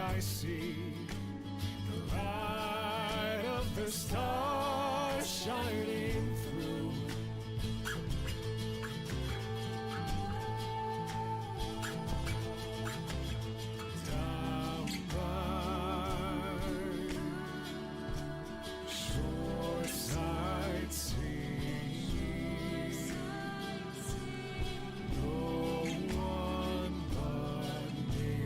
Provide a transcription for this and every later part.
I see the light of the stars shining through. Down by shoreside sea, no one but me.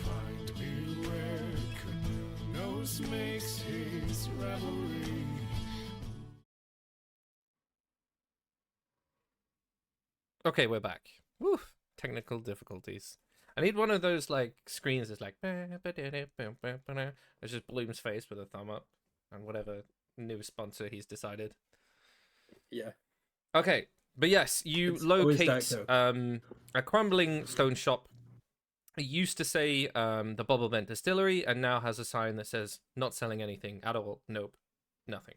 Find me where Canoes makes his revelry. Okay, we're back. Woo! Technical difficulties. I need one of those like screens that's like it's just Bloom's face with a thumb up and whatever new sponsor he's decided. Yeah. Okay, but yes, you It's always locate Diet Coke. a crumbling stone shop. It used to say the Bubble Vent Distillery, and now has a sign that says not selling anything at all. Nope, nothing.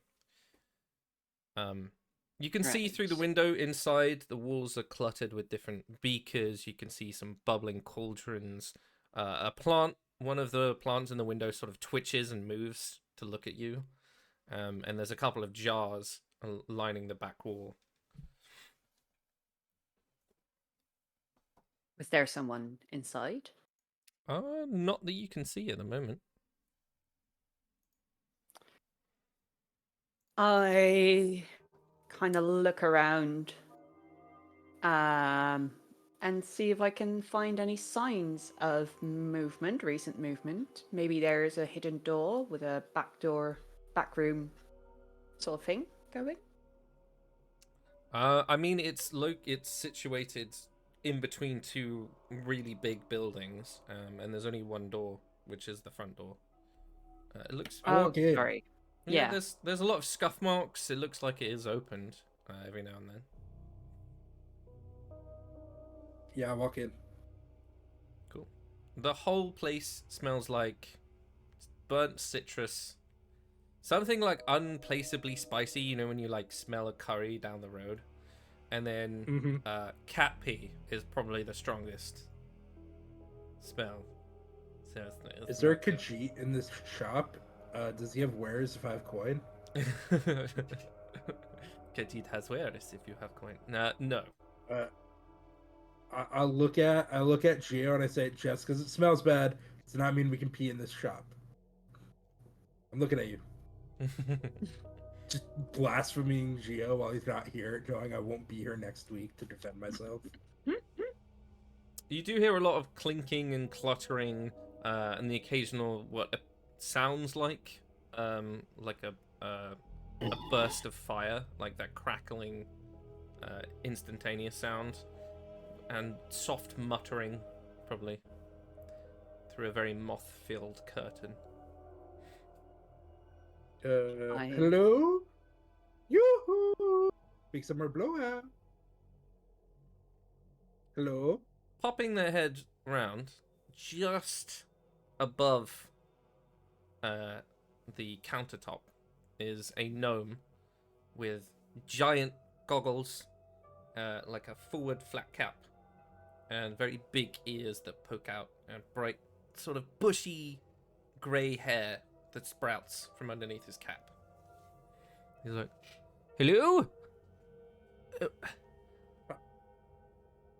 You can see through the Right. window inside. The walls are cluttered with different beakers. You can see some bubbling cauldrons. A plant, one of the plants in the window sort of twitches and moves to look at you. And there's a couple of jars lining the back wall. Was there someone inside? Not that you can see at the moment. I kind of look around and see if I can find any signs of movement, recent movement. Maybe there's a hidden door with a back door, back room sort of thing going. I mean, it's situated in between two really big buildings, and there's only one door, which is the front door. It looks. I walk in. Sorry. Yeah, Yeah. there's a lot of scuff marks. It looks like it is opened every now and then. Yeah, I walk in. Cool. The whole place smells like burnt citrus. Something like unplaceably spicy, you know, when you like smell a curry down the road. And then cat pee is probably the strongest smell. So it's Is there a Khajiit in this shop? Does he have wares if I have coin? Khajiit has wares if you have coin. No. I look at Gio and I say, just because it smells bad does not mean we can pee in this shop. I'm looking at you. Just blaspheming Gio while he's not here, knowing I won't be here next week to defend myself. You do hear a lot of clinking and cluttering, and the occasional what sounds like a burst of fire, like that crackling, instantaneous sound, and soft muttering, probably through a very moth-filled curtain. Hello? Yoo-hoo! Big summer blowout. Hello? Popping their head round, just above the countertop is a gnome with giant goggles, like a forward flat cap, and very big ears that poke out, and bright, sort of bushy grey hair that sprouts from underneath his cap. He's like, "Hello?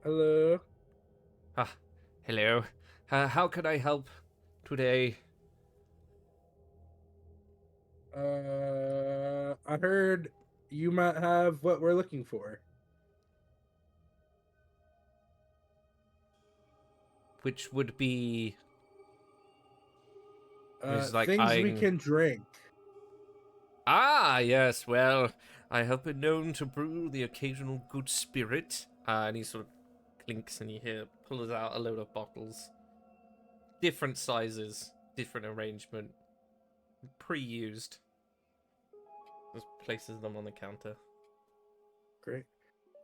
Hello? Hello. How can I help today?" I heard you might have what we're looking for. Which would be He's like Things we eyeing- can drink. Ah, yes, well, I have been known to brew the occasional good spirit. And he sort of clinks and you hear, pulls out a load of bottles. Different sizes, different arrangement. Pre-used. Just places them on the counter. Great.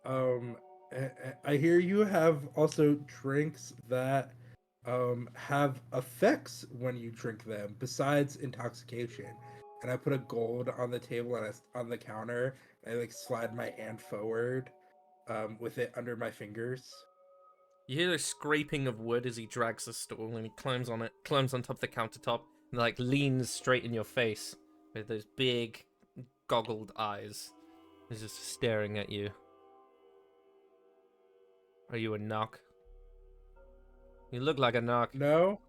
I hear you have also drinks that have effects when you drink them besides intoxication. And I put a gold on the table and on the counter. And I like slide my hand forward, with it under my fingers. You hear a scraping of wood as he drags the stool and he climbs on it, climbs on top of the countertop, and like leans straight in your face with those big, goggled eyes. He's just staring at you. Are you a knock? You look like a knock. No.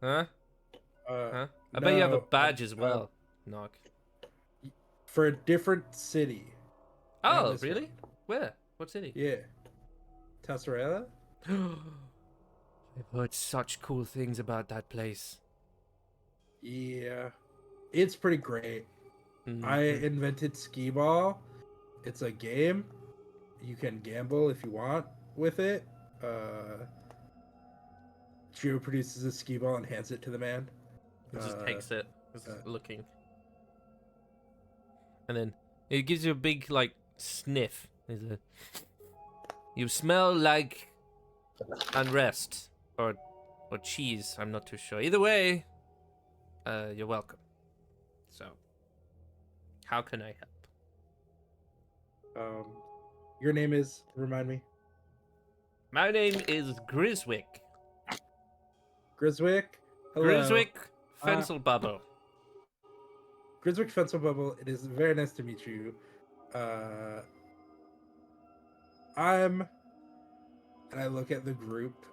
Huh? Uh, Huh? I bet you have a no, badge as well. Knock. for a different city. Not Oh, this really? one. Where? What city? Yeah. Tessarella? I've heard such cool things about that place. Yeah. It's pretty great. Mhm. I invented skee ball. It's a game. You can gamble if you want with it. Gio produces a skee ball and hands it to the man. He just takes it, just uh, looking. And then it gives you a big, like, sniff. He's like, you smell like unrest. Or cheese, I'm not too sure. Either way, you're welcome. So, how can I help? Your name is, remind me. My name is Griswick. Griswick. Hello. Griswick Fencelbubble. Griswick Fencelbubble. It is very nice to meet you. And I look at the group.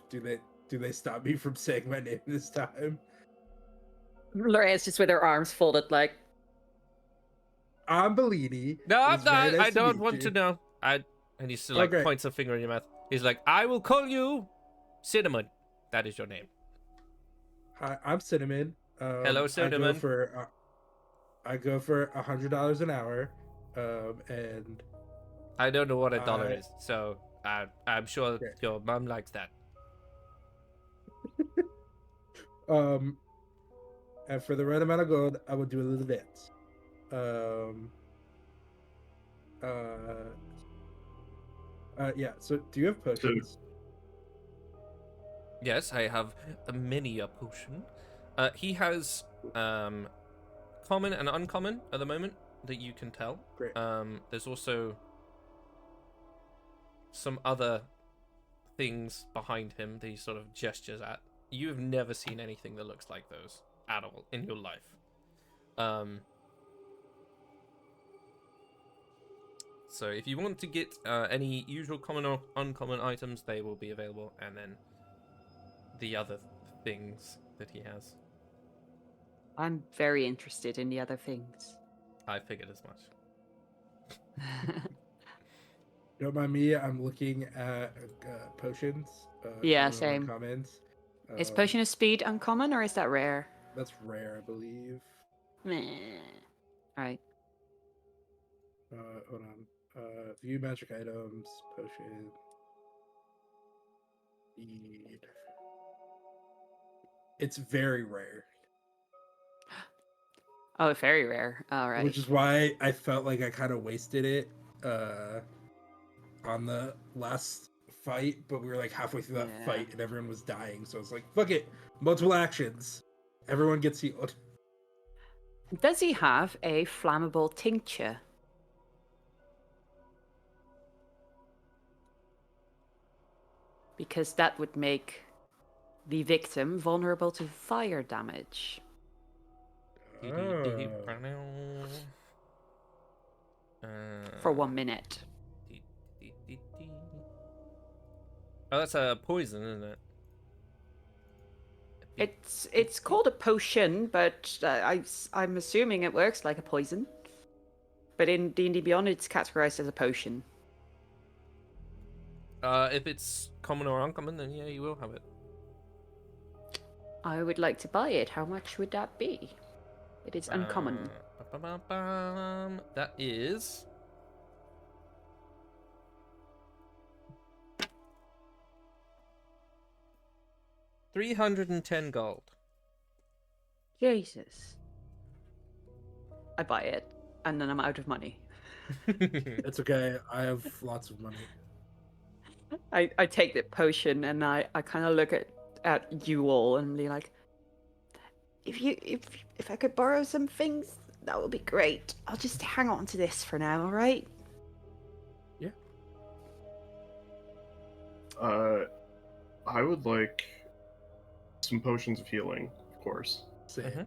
Do they stop me from saying my name this time? Lorea's just with her arms folded, like. I'm Bellini. No, I'm It's very not. nice I don't meet want you. to know. And he still like Okay. points a finger in your mouth. He's like, I will call you Cinnamon. That is your name. Hi, I'm Cinnamon. Hello, Cinnamon. I go for $100 an hour, and I don't know what a dollar I- is, so I'm sure Okay. your mom likes that. and for the right amount of gold, I will do a little dance. Yeah. So, do you have potions? Yes, I have a mini potion. He has common and uncommon at the moment that you can tell. Great. There's also some other things behind him that he sort of gestures at. You have never seen anything that looks like those at all in your life. So if you want to get any usual common or uncommon items, they will be available, and then the other things that he has. I'm very interested in the other things. I figured as much. Don't mind me. I'm looking at potions. Yeah, common or same. uncommons. Is Potion of Speed uncommon or is that rare? That's rare, I believe. Meh. Right. Hold on. View magic items. Potion. Need. It's very rare, Oh, very rare. All right. which is why I felt like I kind of wasted it on the last fight. But we were like halfway through that Yeah. fight, and everyone was dying. So I was like, "Fuck it, multiple actions. Everyone gets healed." Does he have a flammable tincture? Because that would make the victim vulnerable to fire damage. For 1 minute. Oh, that's a poison, isn't it? It's called a potion, but I'm assuming it works like a poison. But in D&D Beyond, it's categorized as a potion. If it's common or uncommon, then yeah, you will have it. I would like to buy it. How much would that be? It is uncommon. That is... $310 gold. Jesus. I buy it, and then I'm out of money. It's okay. I have lots of money. I take the potion and I kind of look at at you all and be like, if I could borrow some things, that would be great. I'll just hang on to this for now, all right? Yeah. I would like some potions of healing, of course. Same.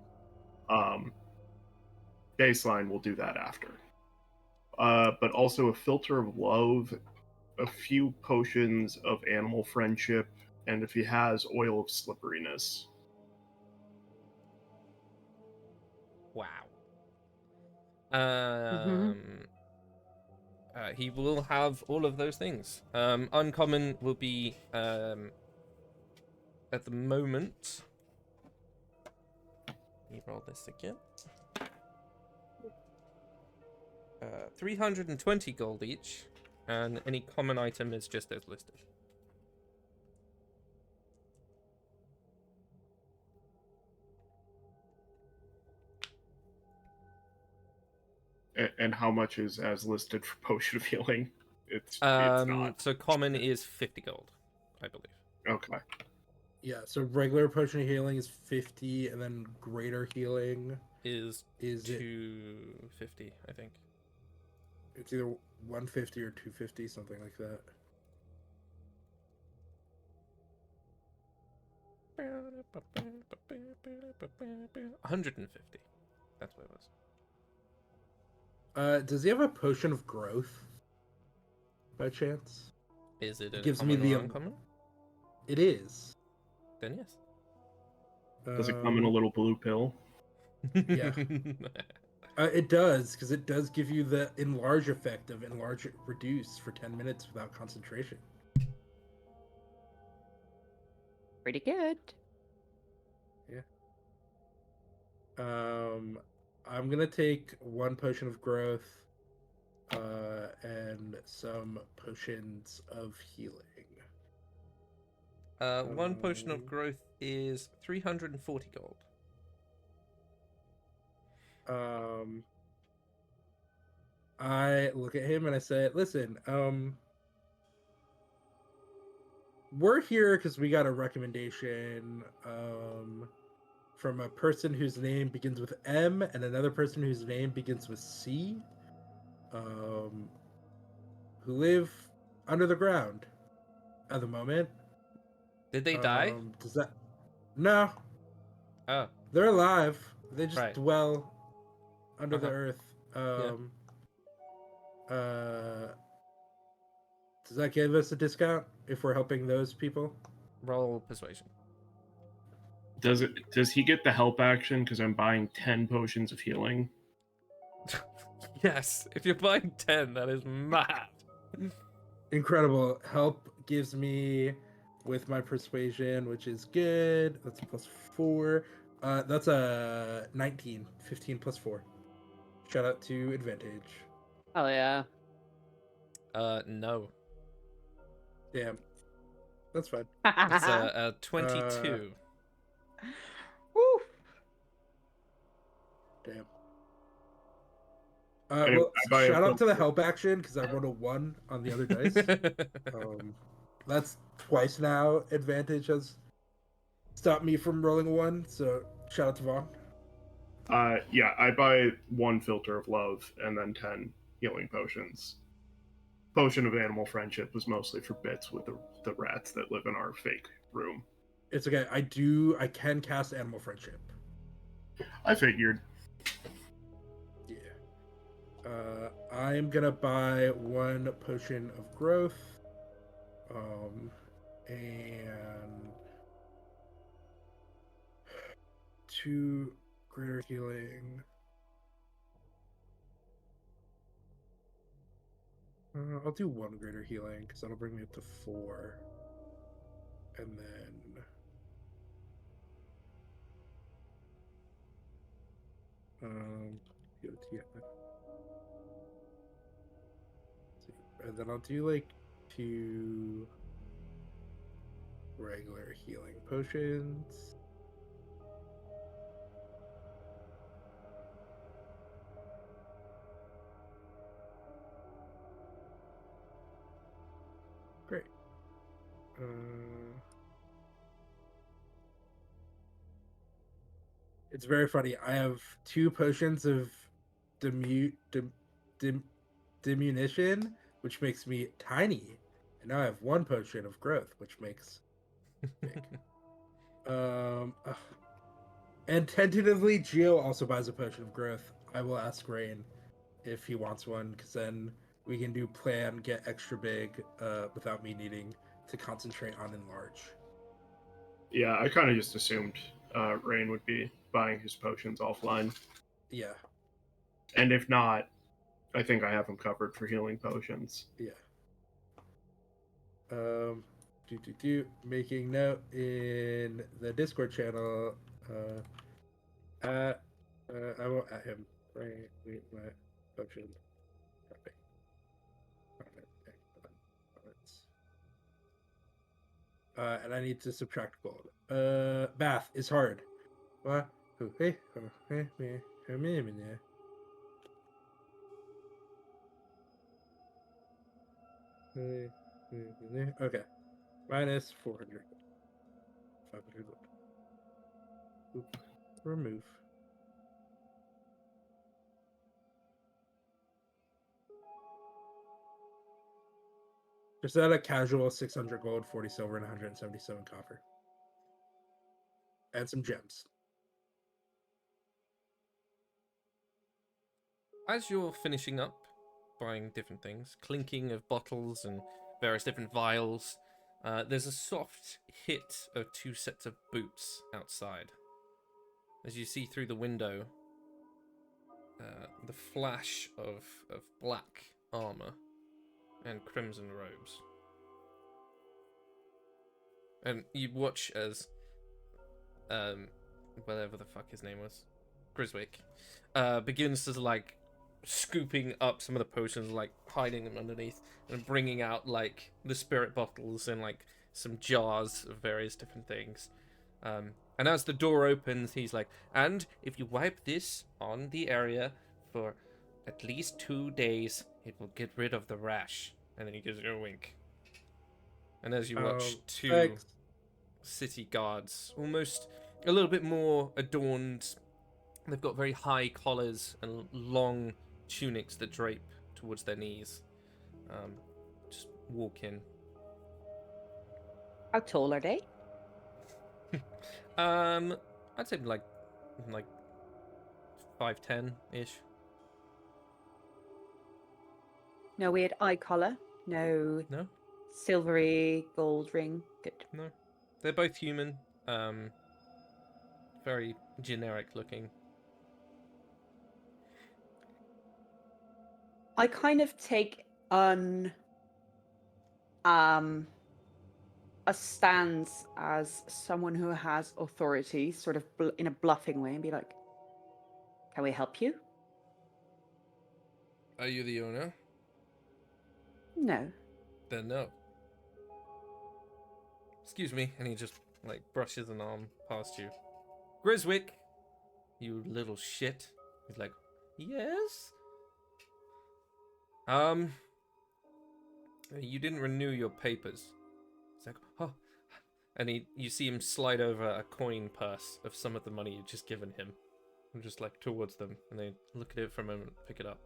Baseline, we'll do that after. But also a filter of love, a few potions of animal friendship, and if he has, oil of slipperiness. Wow. Mhm. He will have all of those things. Uncommon will be at the moment. Let me roll this again. 320 gold each, and any common item is just as listed. And how much is as listed for potion of healing? It's not. So common is 50 gold, I believe. Okay. Yeah, so regular potion of healing is 50, and then greater healing Is is it? 250, I think. It's either 150 or 250, something like that. $150. That's what it was. Does he have a potion of growth by chance? Is it a gives me common the or uncommon? It is. Then yes. Does it come in a little blue pill? Yeah. It does, because it does give you the enlarge effect of enlarge reduce for 10 minutes without concentration. Pretty good. I'm gonna take one potion of growth, and some potions of healing. One potion of growth is 340 gold. I look at him and I say, "Listen, we're here because we got a recommendation, from a person whose name begins with M and another person whose name begins with C, who live under the ground at the moment. Did they die? Does that? No, Oh, they're alive. They just Right. dwell under the Uh-huh. earth. Yeah. Does that give us a discount if we're helping those people? Roll persuasion. Does he get the help action because I'm buying 10 potions of healing? Yes, if you're buying 10, that is mad. Incredible. Help gives me with my persuasion, which is good. That's a +4. That's a 19. 15 plus 4. Shout out to advantage. Oh yeah. No. Damn. That's fine. It's a 22. Woo. Damn. Anyway, Well, I buy a shout out to the filter. help action because I rolled a 1 on the other dice. That's twice now. Advantage has stopped me from rolling a 1. So shout out to Vaughn. Yeah, I buy 1 filter of love and then 10 healing potions. Potion of animal friendship was mostly for bits with the rats that live in our fake room. It's okay. I can cast animal friendship. I figured. Yeah. I'm gonna buy 1 potion of growth. And 2 greater healing. I'll do 1 greater healing because that'll bring me up to 4. And then and then I'll do like 2 regular healing potions. Great. It's very funny. I have 2 potions of diminution, which makes me tiny, and now I have 1 potion of growth, which makes big. Ugh. And tentatively, Geo also buys a potion of growth. I will ask Rain if he wants one, because then we can do plan, get extra big, without me needing to concentrate on enlarge. Yeah, I kind of just assumed Rain would be buying his potions offline. Yeah, And if not, I think I have him covered for healing potions. yeah. Making note in the Discord channel. I won't at him. Right, wait, my potion. And I need to subtract gold. Math is hard. What? Okay. Minus 400. 500 gold. Oop. Remove. Just add a casual 600 gold, 40 silver, and 177 copper. And some gems. As you're finishing up buying different things, clinking of bottles and various different vials, there's a soft hit of 2 sets of boots outside. As you see through the window, the flash of black armor and crimson robes. And you watch as, whatever the fuck his name was, Griswick, begins to, like, scooping up some of the potions, like, hiding them underneath, and bringing out, like, the spirit bottles and, like, some jars of various different things. And as the door opens, he's like, and if you wipe this on the area for at least 2 days, it will get rid of the rash. And then he gives you a wink. And as you watch 2 thanks. city guards, almost a little bit more adorned, they've got very high collars and long tunics that drape towards their knees, just walk in. How tall are they? I'd say like 5'10" ish. No weird eye collar. No No, silvery gold ring. Good. no, they're both human. Very generic looking. I kind of take a stance as someone who has authority, sort of in a bluffing way, and be like, "Can we help you?" Are you the owner? No. Then no. Excuse me, and he just like brushes an arm past you. Griswick, you little shit. He's like, yes. You didn't renew your papers. He's like, oh, and you see him slide over a coin purse of some of the money you've just given him, and just like towards them, and they look at it for a moment, pick it up.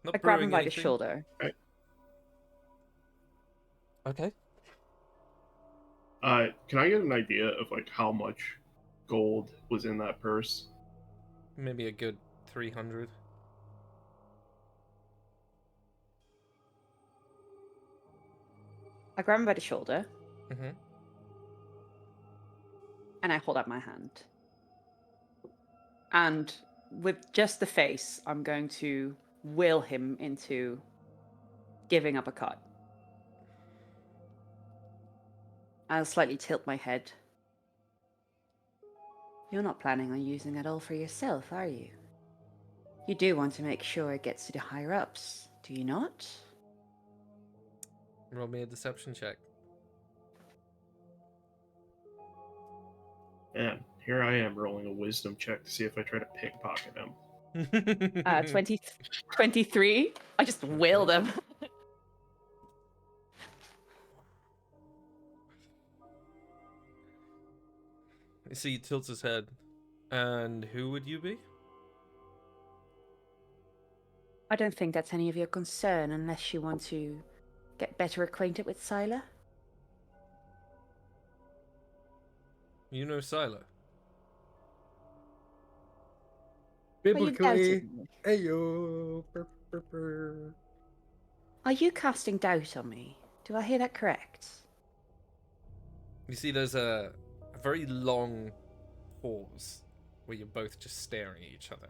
Not I grab him brewing by the anything. shoulder. Okay. Can I get an idea of like how much gold was in that purse? Maybe a good 300. I grab him by the shoulder Mm-hmm. and I hold out my hand. And with just the face, I'm going to will him into giving up a cut. I'll slightly tilt my head. You're not planning on using it all for yourself, are you? You do want to make sure it gets to the higher-ups, do you not? Roll me a deception check. And here I am rolling a wisdom check to see if I try to pickpocket him. 23. I just will them. You see, he tilts his head. And who would you be? I don't think that's any of your concern unless you want to get better acquainted with Sila. You know Sila. Are you Biblically, doubting me? ayo. Are you casting doubt on me? Do I hear that correct? You see, there's a very long pause where you're both just staring at each other.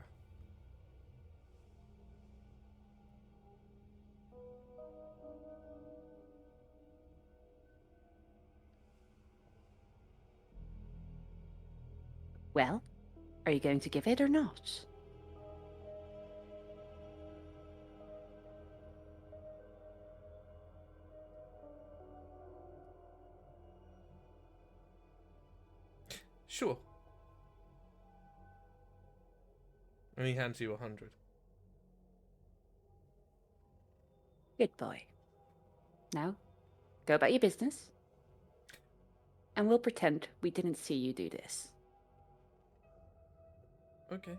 Well, are you going to give it or not? Sure. And he hands you 100. Good boy. Now, go about your business. And we'll pretend we didn't see you do this. Okay.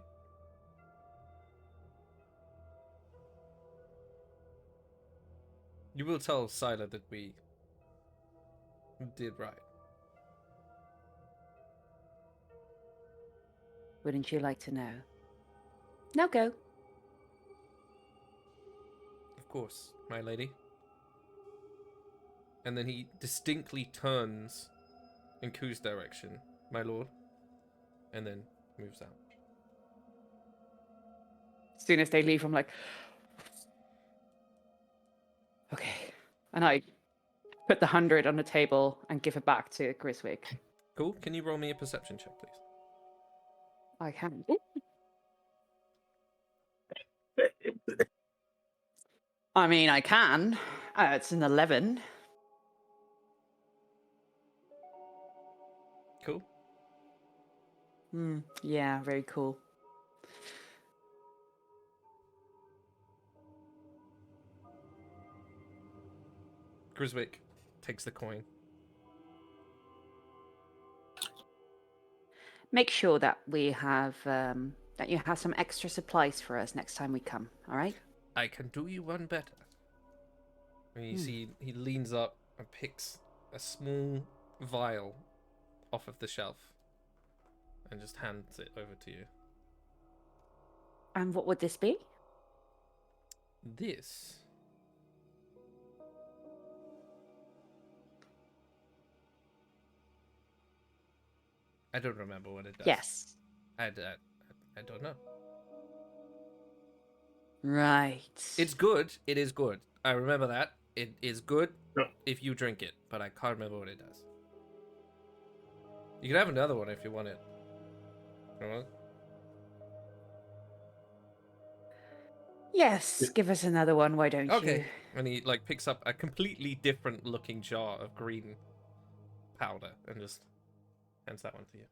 You will tell Sila that we did right. Wouldn't you like to know? Now go. Of course, my lady. And then he distinctly turns in Ku's direction, my lord, and then moves out. As soon as they leave, I'm like, okay. And I put the 100 on the table and give it back to Griswick. Cool. Can you roll me a perception check, please? I can. I mean, I can. It's an 11. Cool. Yeah, very cool. Griswick takes the coin. Make sure that we have that you have some extra supplies for us next time we come. All right? I can do you one better. And you see, he leans up and picks a small vial off of the shelf and just hands it over to you. And what would this be? This. I don't remember what it does. Yes. I don't know. Right. It's good. It is good. I remember that. It is good Yep. if you drink it, but I can't remember what it does. You can have another one if you want it. You want it? Yes, give us another one, why don't you? Okay. And he like picks up a completely different looking jar of green powder and just hands that one to you.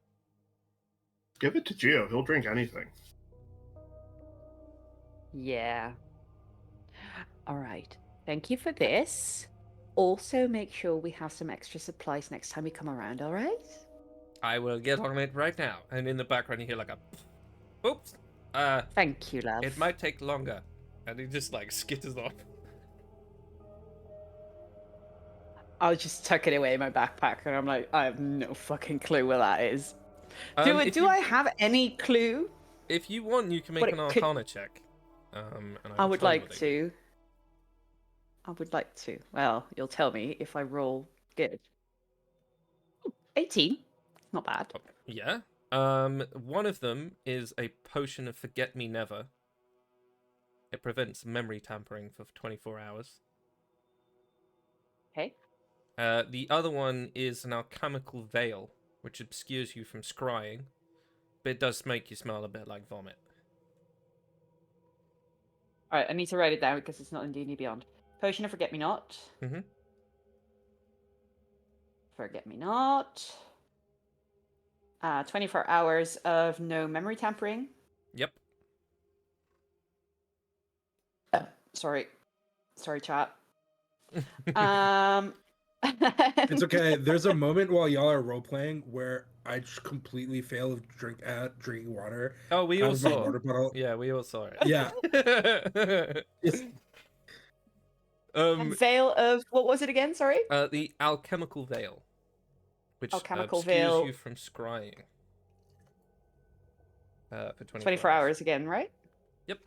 Give it to Gio. He'll drink anything. Yeah. All right. Thank you for this. Also, make sure we have some extra supplies next time we come around, all right? I will get on it right now. And in the background you hear like a oops. Thank you, love. It might take longer. And he just like skitters off. I'll just tuck it away in my backpack, and I'm like, I have no fucking clue where that is. Do I have any clue? If you want, you can make What an it could- Arcana check. And I will would tell you like what it is. to. I would like to. Well, you'll tell me if I roll good. 18. Not bad. Yeah. One of them is a potion of Forget Me Never. It prevents memory tampering for 24 hours. Okay. The other one is an alchemical veil, which obscures you from scrying, but it does make you smell a bit like vomit. All right, I need to write it down because it's not in D&D Beyond. Potion of Forget Me Not. Mm-hmm. Forget Me Not. 24 hours of no memory tampering. Yep. Sorry, chat. It's okay. There's a moment while y'all are role playing where I just completely fail of drinking water Oh, we out all of my saw. water bottle. Yeah, we all saw it. Yeah, it's, Veil of what was it again? Sorry. The alchemical veil, which Alchemical obscures veil. you from scrying. For 24 hours again, right? Yep.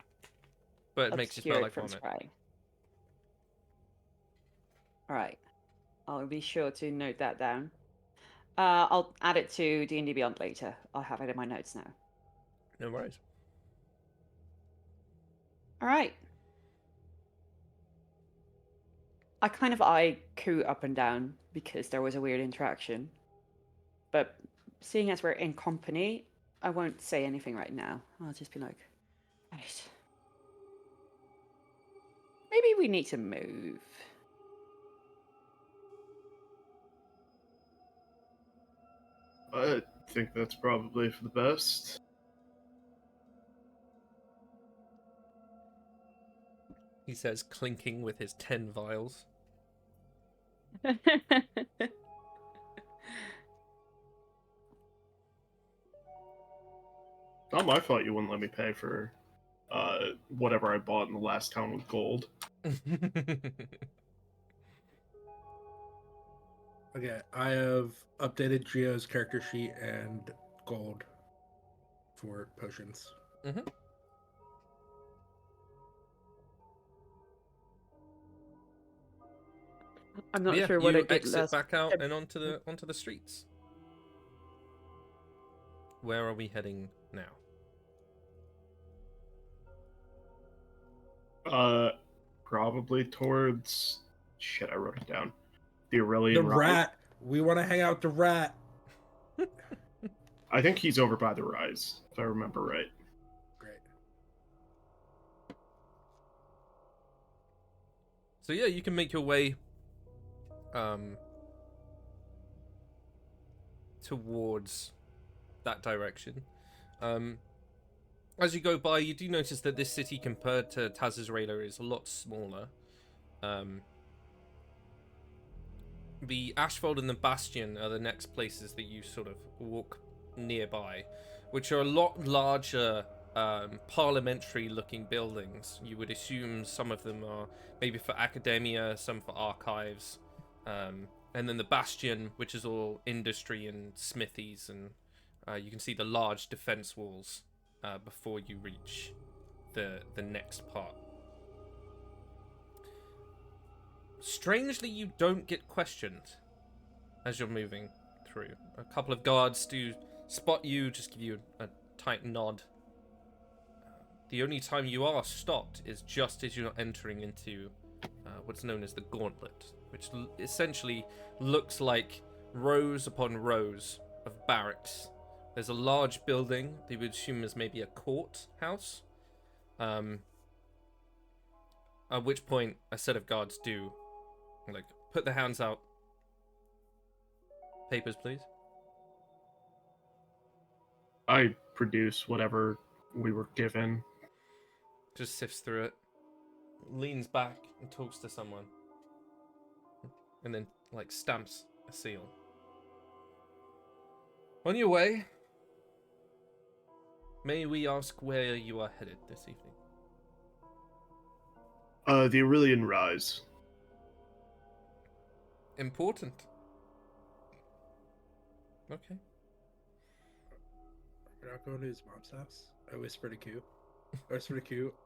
But it makes you smell Obscured like from vomit. scrying. All right. I'll be sure to note that down. I'll add it to D&D Beyond later. I'll have it in my notes now. No worries. All right. I kind of eye Koo up and down because there was a weird interaction. But seeing as we're in company, I won't say anything right now. I'll just be like, right. Maybe we need to move. I think that's probably for the best. He says, clinking with his 10 vials. Not my fault you wouldn't let me pay for whatever I bought in the last town with gold. okay. I have updated Geo's character sheet and gold for potions. Mm-hmm. I'm not Yeah, sure what I you did exit last. back out and onto the streets. Where are we heading now? Probably towards... Shit, I wrote it down. The The Aurelian Rise. rat. We want to hang out with the rat. I think he's over by the Rise, if I remember right. Great. So yeah, you can make your way towards that direction. As you go by, you do notice that this city compared to Tazizrela is a lot smaller. The Ashfold and the Bastion are the next places that you sort of walk nearby, which are a lot larger, parliamentary-looking buildings. You would assume some of them are maybe for academia, some for archives, and then the Bastion, which is all industry and smithies, and you can see the large defense walls before you reach the next part. Strangely, you don't get questioned as you're moving through. A couple of guards do spot you, just give you a tight nod. The only time you are stopped is just as you're entering into what's known as the Gauntlet, which essentially looks like rows upon rows of barracks. There's a large building that you would assume is maybe a court house. At which point a set of guards do put their hands out. Papers, please. I produce whatever we were given. Just sifts through it, leans back and talks to someone, and then stamps a seal. On your way, may we ask where you are headed this evening? The Aurelian Rise. Important. Okay. We're not going to his mom's house. I whisper to Q. Are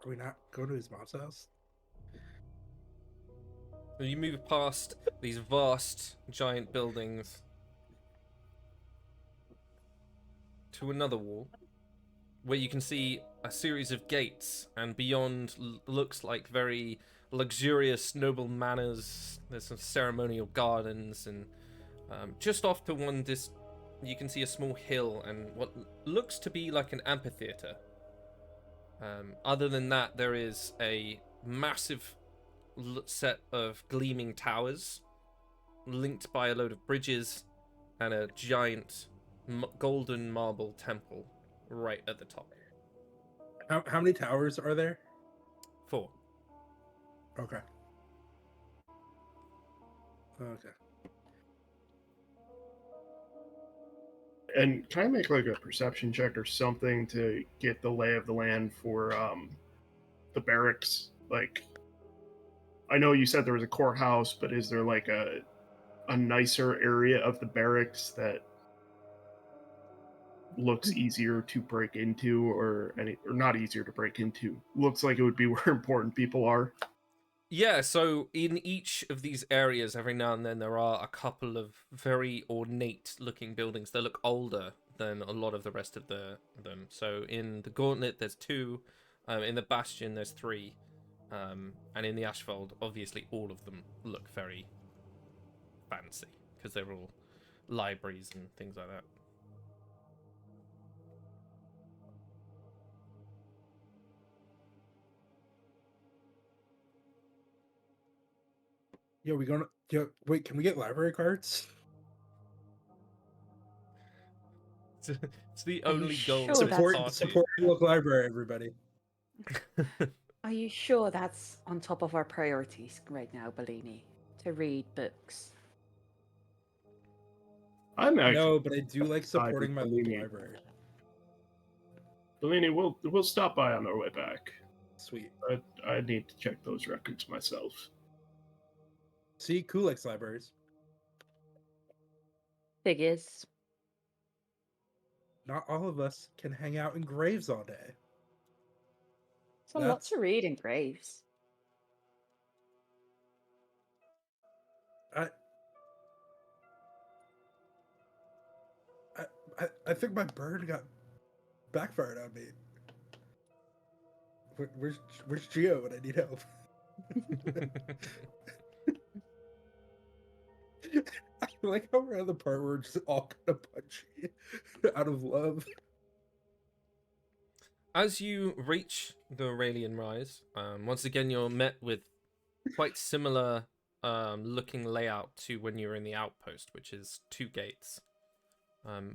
we not going to his mom's house? You move past these vast, giant buildings to another wall, where you can see a series of gates, and beyond looks like very luxurious, noble manors. There's some ceremonial gardens, and just off to one you can see a small hill and what looks to be like an amphitheater. Other than that, there is a massive set of gleaming towers linked by a load of bridges and a giant golden marble temple right at the top. How many towers are there? 4. Okay. And can I make like a perception check or something to get the lay of the land for the barracks? Like, I know you said there was a courthouse, but is there like a nicer area of the barracks that looks easier to break into, or not easier to break into? Looks like it would be where important people are. Yeah, so in each of these areas, every now and then there are a couple of very ornate-looking buildings that look older than a lot of the rest of them. So in the Gauntlet, there's 2. In the Bastion, there's 3. And in the Ashfold, obviously, all of them look very fancy because they're all libraries and things like that. Yo, we gonna wait, can we get library cards? It's the Are you only goal. sure of the Support party. support your local library, everybody. Are you sure that's on top of our priorities right now, Bellini? To read books? I'm actually No, but I do like supporting my local Bellini. library. Bellini, we'll stop by on our way back. Sweet. I need to check those records myself. See, Kulik's libraries. Figures. Not all of us can hang out in graves all day. It's a lot to read in Graves. I think my bird got backfired on me. Where's Geo when I need help? I like how we're at the part where we're just all kind of punchy out of love. As you reach the Aurelian Rise, once again you're met with quite similar looking layout to when you were in the outpost, which is 2 gates.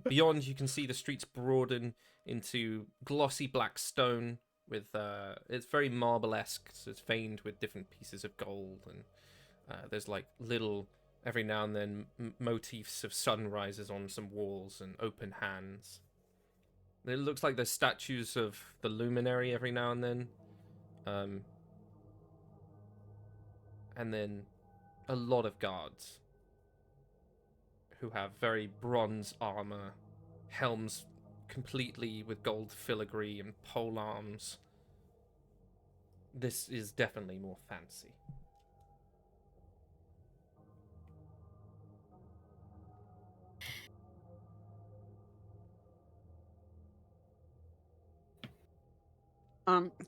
Beyond, you can see the streets broaden into glossy black stone with it's very marble-esque, so it's veined with different pieces of gold, and there's like little, every now and then, motifs of sunrises on some walls and open hands. It looks like there's statues of the luminary every now and then. And then a lot of guards who have very bronze armor, helms completely with gold filigree and pole arms. This is definitely more fancy.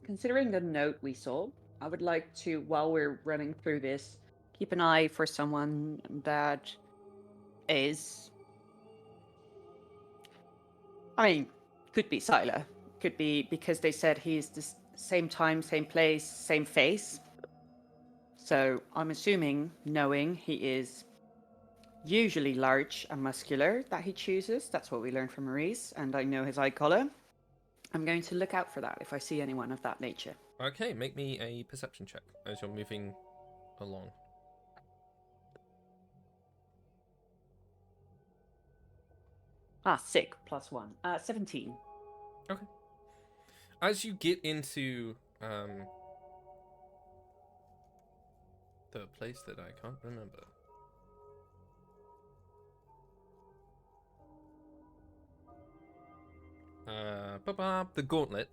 Considering the note we saw, I would like to, while we're running through this, keep an eye for someone that is... I mean, could be Sila. Could be because they said he's the same time, same place, same face. So I'm assuming, knowing he is usually large and muscular, that he chooses. That's what we learned from Maurice, and I know his eye color. I'm going to look out for that if I see anyone of that nature. Okay, make me a perception check as you're moving along. Sick. +1. 17. Okay. As you get into the place that I can't remember. The Gauntlet.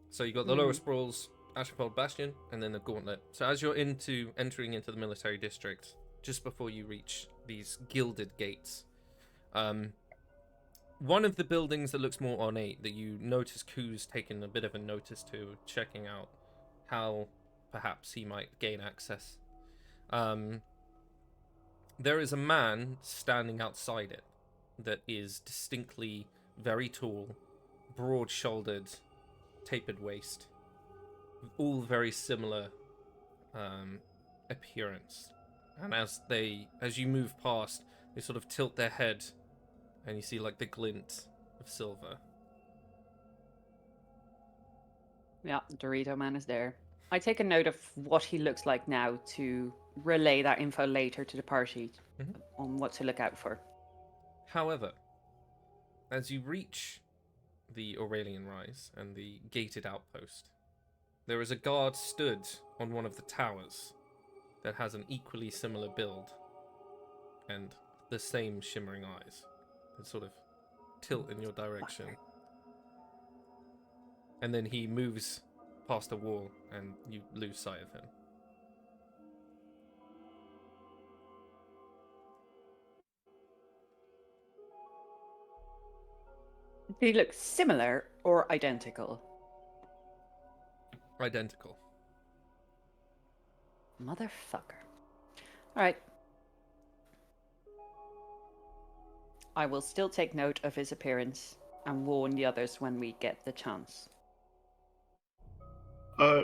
So you got the Lower Sprawls, Ashfold Bastion, and then the Gauntlet. So as you're entering into the military district, just before you reach these gilded gates, one of the buildings that looks more ornate, that you notice Ku's taken a bit of a notice to, checking out how perhaps he might gain access. There is a man standing outside it that is distinctly very tall, broad-shouldered, tapered waist, all very similar appearance. And as you move past, they sort of tilt their head, and you see like the glint of silver. Yeah, Dorito Man is there. I take a note of what he looks like now to relay that info later to the party on what to look out for. However, as you reach the Aurelian Rise and the gated outpost, there is a guard stood on one of the towers that has an equally similar build and the same shimmering eyes that sort of tilt in your direction. And then he moves past a wall and you lose sight of him. Do they look similar or identical? Identical. Motherfucker. Alright. I will still take note of his appearance and warn the others when we get the chance.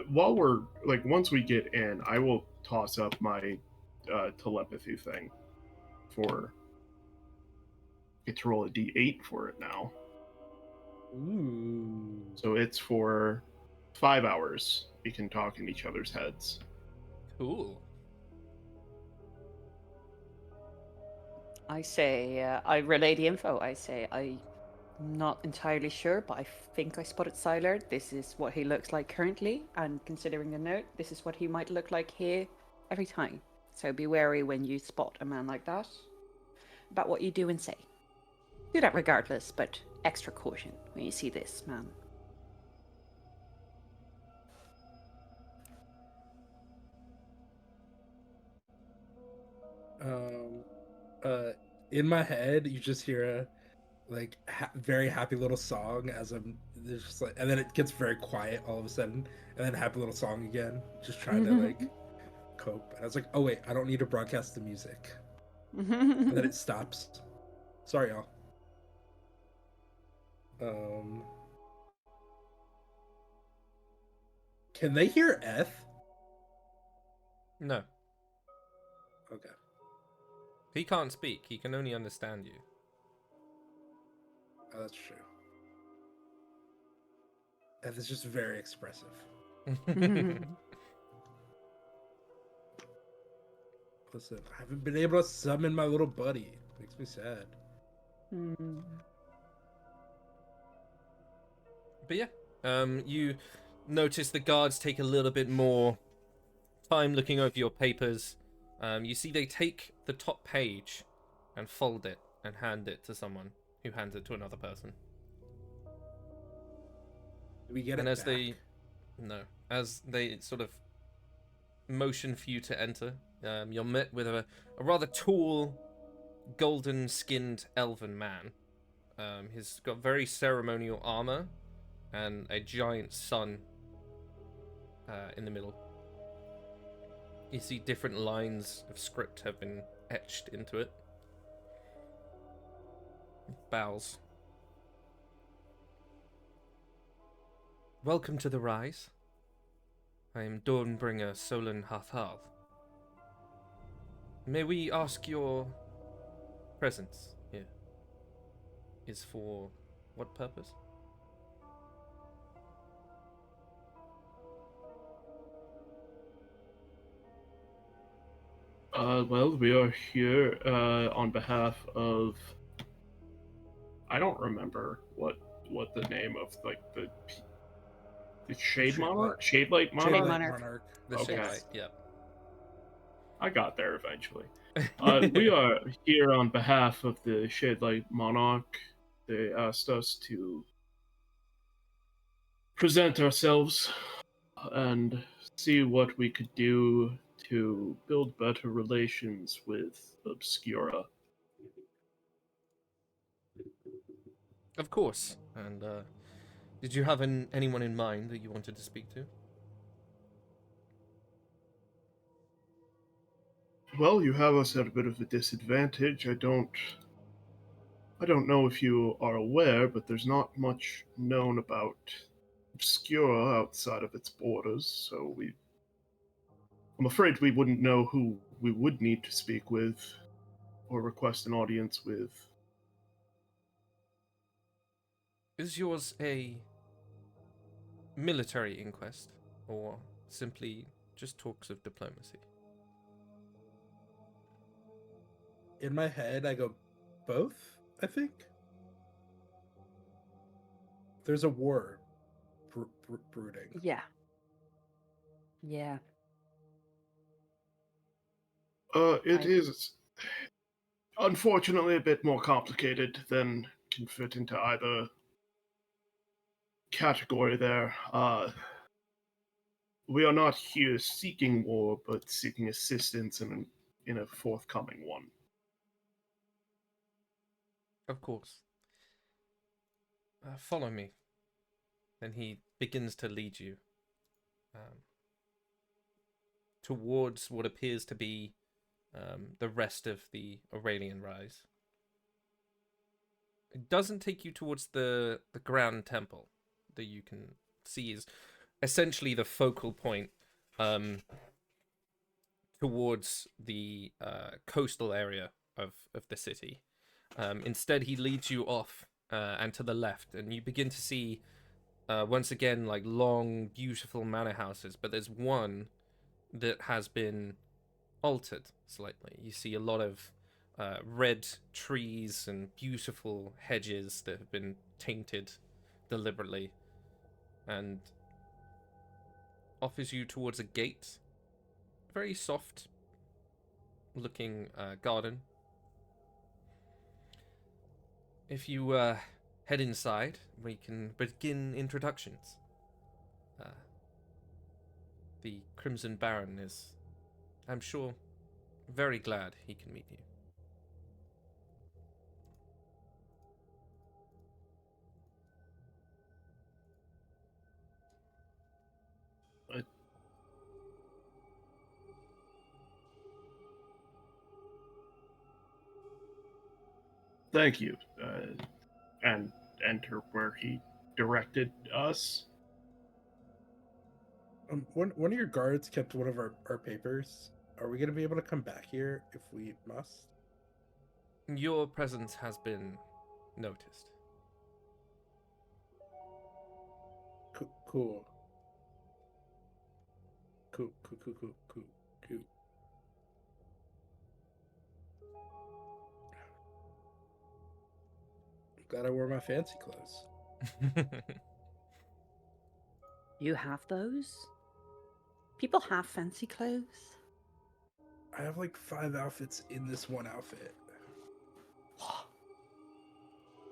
While we're once we get in, I will toss up my telepathy thing for. Get to roll a d8 for it now. Ooh. So it's for 5 hours. We can talk in each other's heads. Cool. I say, I relay the info. I say, I'm not entirely sure, but I think I spotted Sylar. This is what he looks like currently, and considering the note, this is what he might look like here every time. So be wary when you spot a man like that about what you do and say. Do that regardless, but extra caution when you see this man. In my head, you just hear a very happy little song as there's just and then it gets very quiet all of a sudden, and then happy little song again, just trying to cope. And I was like, oh wait, I don't need to broadcast the music. And then it stops. Sorry, y'all. Can they hear Eth? No. Okay. He can't speak. He can only understand you. Oh, that's true. Eth is just very expressive. Listen, I haven't been able to summon my little buddy. Makes me sad. But yeah, you notice the guards take a little bit more time looking over your papers. You see they take the top page and fold it and hand it to someone who hands it to another person. Do we get And it as back? as they sort of motion for you to enter, you're met with a rather tall, golden-skinned elven man. He's got very ceremonial armor and a giant sun in the middle. You see different lines of script have been etched into it. Bows. Welcome to the Rise. I am Dawnbringer Solon Hathal. May we ask your presence here is for what purpose? Well, we are here on behalf of. I don't remember what the name of the Shade Monarch, Shadelight Monarch. Monarch. The Okay. Shadelight, yeah. I got there eventually. We are here on behalf of the Shadelight Monarch. They asked us to present ourselves and see what we could do to build better relations with Obscura. Of course. And did you have anyone in mind that you wanted to speak to? Well, you have us at a bit of a disadvantage. I don't know if you are aware, but there's not much known about Obscura outside of its borders, so I'm afraid we wouldn't know who we would need to speak with or request an audience with. Is yours a military inquest, or simply just talks of diplomacy? In my head, I go both, I think. there's a war brooding. Yeah. Yeah. It is unfortunately a bit more complicated than can fit into either category there. We are not here seeking war, but seeking assistance in a forthcoming one. Of course. Follow me. Then he begins to lead you towards what appears to be the rest of the Aurelian Rise. It doesn't take you towards the Grand Temple that you can see is essentially the focal point towards the coastal area of the city. Instead, he leads you off and to the left, and you begin to see once again like long, beautiful manor houses. But there's one that has been altered slightly. You see a lot of red trees and beautiful hedges that have been tainted deliberately, and offers you towards a gate. Very soft looking garden. If you head inside, we can begin introductions. The Crimson Baron is, I'm sure, very glad he can meet you. Thank you. And enter where he directed us. One of your guards kept one of our papers. Are we going to be able to come back here if we must? Your presence has been noticed. Cool. Glad I wore my fancy clothes. You have those? People have fancy clothes? I have like 5 outfits in this one outfit.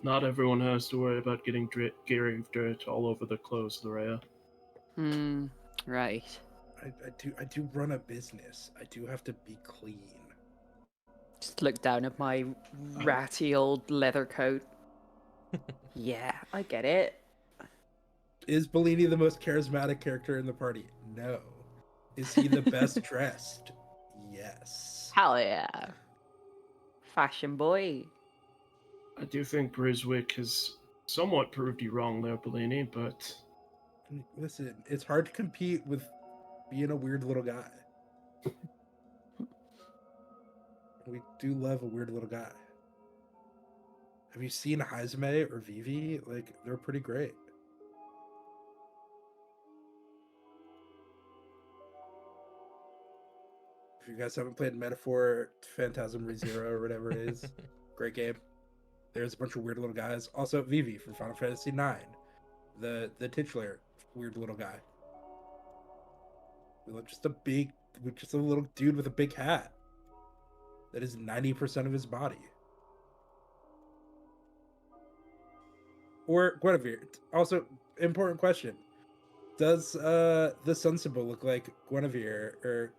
Not everyone has to worry about getting grave dirt all over their clothes, Loraya. Right. I do run a business. I do have to be clean. Just look down at my ratty old leather coat. Yeah, I get it. Is Bellini the most charismatic character in the party? No. Is he the best dressed? Yes. Hell yeah. Fashion boy. I do think Griswick has somewhat proved you wrong there, Bellini, but Listen, it's hard to compete with being a weird little guy. We do love a weird little guy. Have you seen Haizme or Vivi? Like, they're pretty great. If you guys haven't played Metaphor Phantasm ReZero or whatever it is, great game. There's a bunch of weird little guys. Also, Vivi from Final Fantasy IX, the titular weird little guy. We look just a little dude with a big hat. That is 90% of his body. Or Guinevere. Also, important question: does the sun symbol look like Guinevere or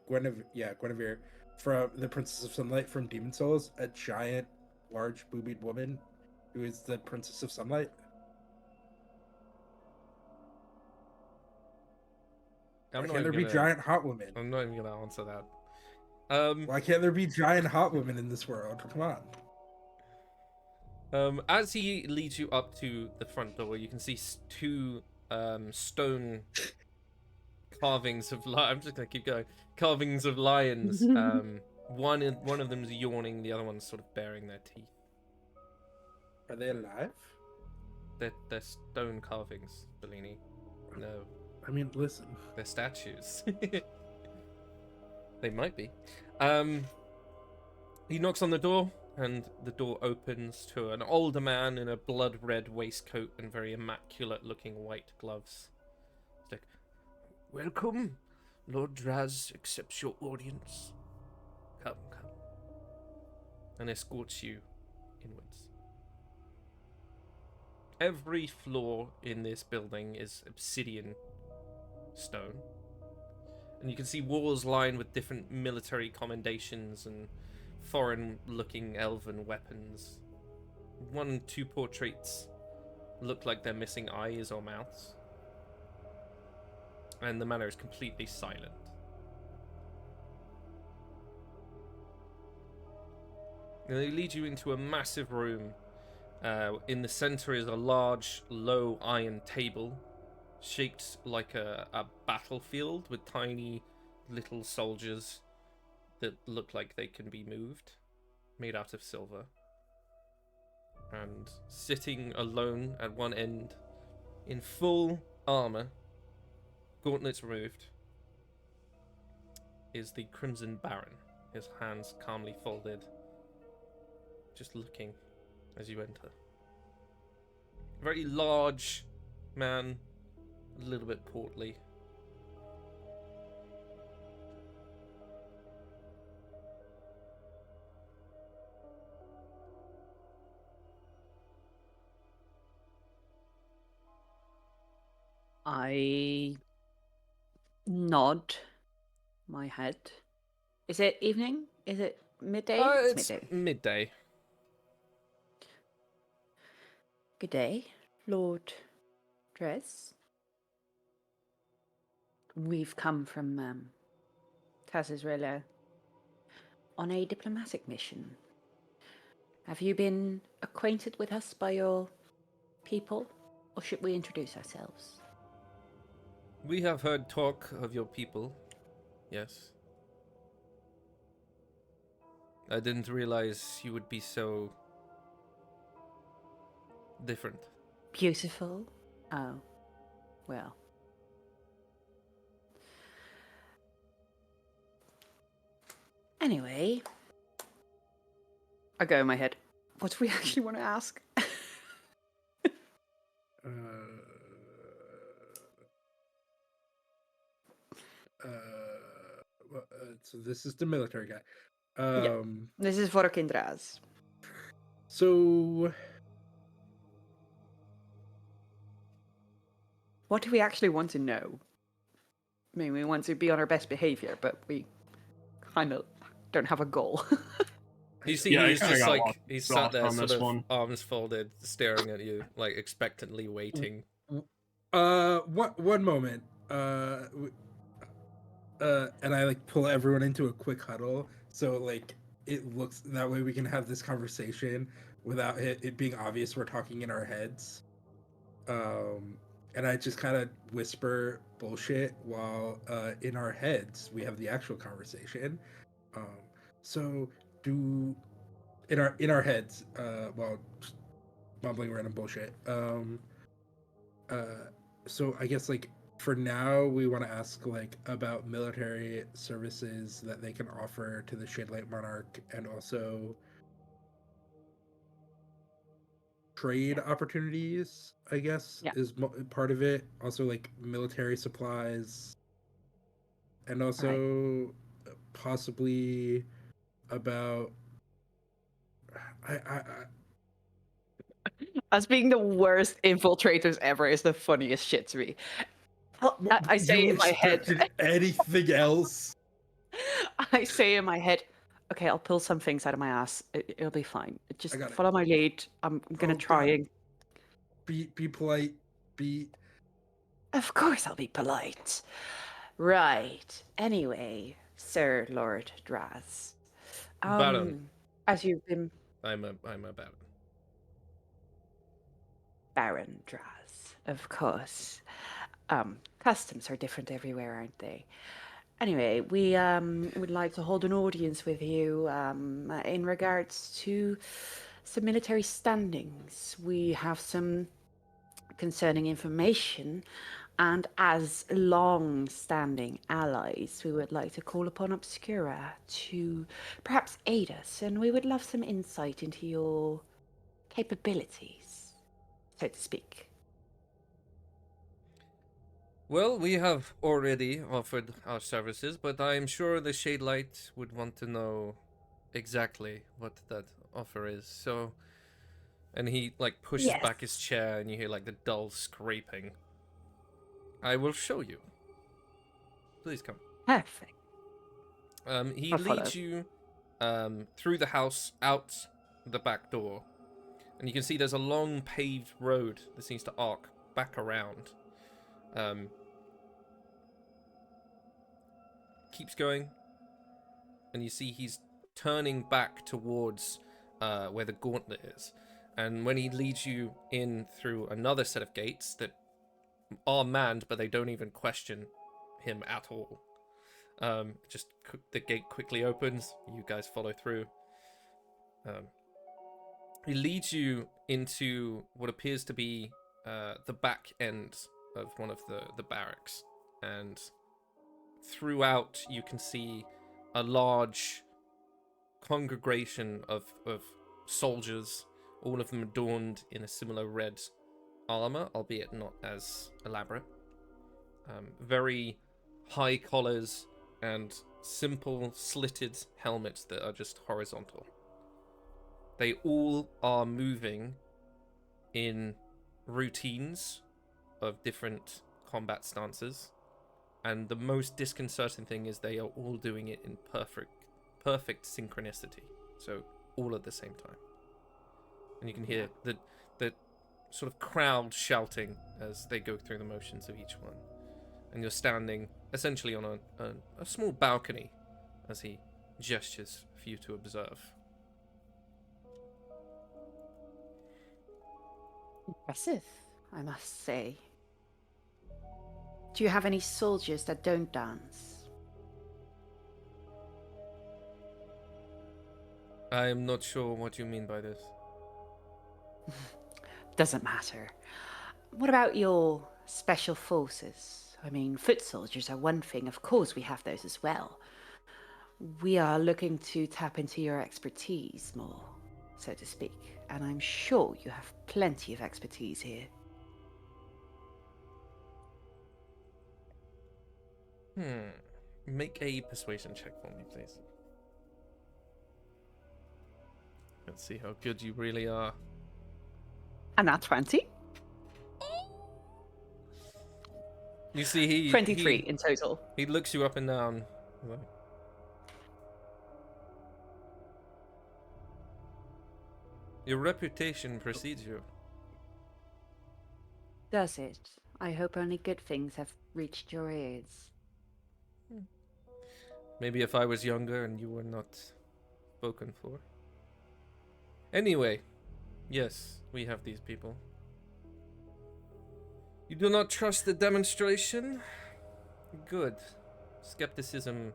Guinevere from the Princess of Sunlight from Demon Souls? A giant, large, boobied woman who is the Princess of Sunlight. Why can't there be giant hot women? I'm not even gonna answer that. Why can't there be giant hot women in this world? Come on. As he leads you up to the front door, you can see 2 stone carvings of I'm just gonna keep going. Carvings of lions. One of them is yawning, the other one's sort of baring their teeth. Are they alive? They're stone carvings, Bellini. No, I mean, listen. they're statues. They might be. He knocks on the door. and the door opens to an older man in a blood-red waistcoat and very immaculate-looking white gloves. It's like, "Welcome, Lord Draz accepts your audience. Come, come," and escorts you inwards. Every floor in this building is obsidian stone, and you can see walls lined with different military commendations and foreign-looking elven weapons. 1 and 2 portraits look like they're missing eyes or mouths, and the manor is completely silent. And they lead you into a massive room. In the center is a large, low iron table, shaped like a battlefield with tiny little soldiers that look like they can be moved, made out of silver. And sitting alone at one end, in full armor, gauntlets removed, is the Crimson Baron, his hands calmly folded, just looking as you enter. Very large man, a little bit portly. I nod my head. Is it evening? Is it midday? It's midday. midday. Good day, Lord Dres. We've come from Tazizrela on a diplomatic mission. Have you been acquainted with us by your people, or should we introduce ourselves? We have heard talk of your people, yes. I didn't realize you would be so different. Beautiful? Oh, well. Anyway, I go in my head. What do we actually want to ask? So this is the military guy. Yeah. This is Vorkindraz. So What do we actually want to know? I mean, we want to be on our best behavior, but we kind of don't have a goal. You see, Yeah, he's I kinda just got like, lost he's sat there on sort this of one. arms folded, staring at you, like expectantly waiting. one moment. And I like pull everyone into a quick huddle, so like it looks that way we can have this conversation without it being obvious we're talking in our heads. And I just kind of whisper bullshit while in our heads we have the actual conversation. So do in our heads while just mumbling random bullshit. So I guess like for now we want to ask like about military services that they can offer to the Shadelight Monarch, and also trade opportunities, I guess, Yeah. is part of it. Also like military supplies, and also possibly about I Us being the worst infiltrators ever is the funniest shit to me. I say you in my head. expected anything else? I say in my head, okay, I'll pull some things out of my ass. It'll be fine. Just got it. follow my lead. I'm gonna Oh, try God. and. Be polite. Be Of course, I'll be polite. Right. Anyway, Sir Lord Draz. Baron. As you've been I'm a baron. Baron Draz, of course. Customs are different everywhere, aren't they? Anyway, we would like to hold an audience with you in regards to some military standings. We have some concerning information And as long-standing allies, we would like to call upon Obscura to perhaps aid us, and we would love some insight into your capabilities, so to speak. Well, we have already offered our services, but I'm sure the Shade Light would want to know exactly what that offer is. So, and he like pushes Yes. back his chair, and you hear like the dull scraping. I will show you. Please come. Perfect. He I'll follow. leads you through the house out the back door, and you can see there's a long paved road that seems to arc back around. Keeps going, and you see he's turning back towards where the gauntlet is. And when he leads you in through another set of gates that are manned, but they don't even question him at all. The gate quickly opens. You guys follow through. He leads you into what appears to be the back end of one of the barracks, and throughout you can see a large congregation of soldiers, all of them adorned in a similar red armor, albeit not as elaborate. Very high collars and simple slitted helmets that are just horizontal. They all are moving in routines of different combat stances, and the most disconcerting thing is they are all doing it in perfect synchronicity, so all at the same time. And you can hear the sort of crowd shouting as they go through the motions of each one. And you're standing essentially on a small balcony as he gestures for you to observe. Impressive, I must say. Do you have any soldiers that don't dance? I am not sure what you mean by this. Doesn't matter. What about your special forces? I mean, foot soldiers are one thing. Of course, we have those as well. We are looking to tap into your expertise more, so to speak. And I'm sure you have plenty of expertise here. Make a persuasion check for me, please. Let's see how good you really are. And that's 20? You see, he 23 in total. He looks you up and down. Like, your reputation precedes you. Does it? I hope only good things have reached your ears. Maybe if I was younger and you were not spoken for. Anyway, yes, we have these people. You do not trust the demonstration? Good. Skepticism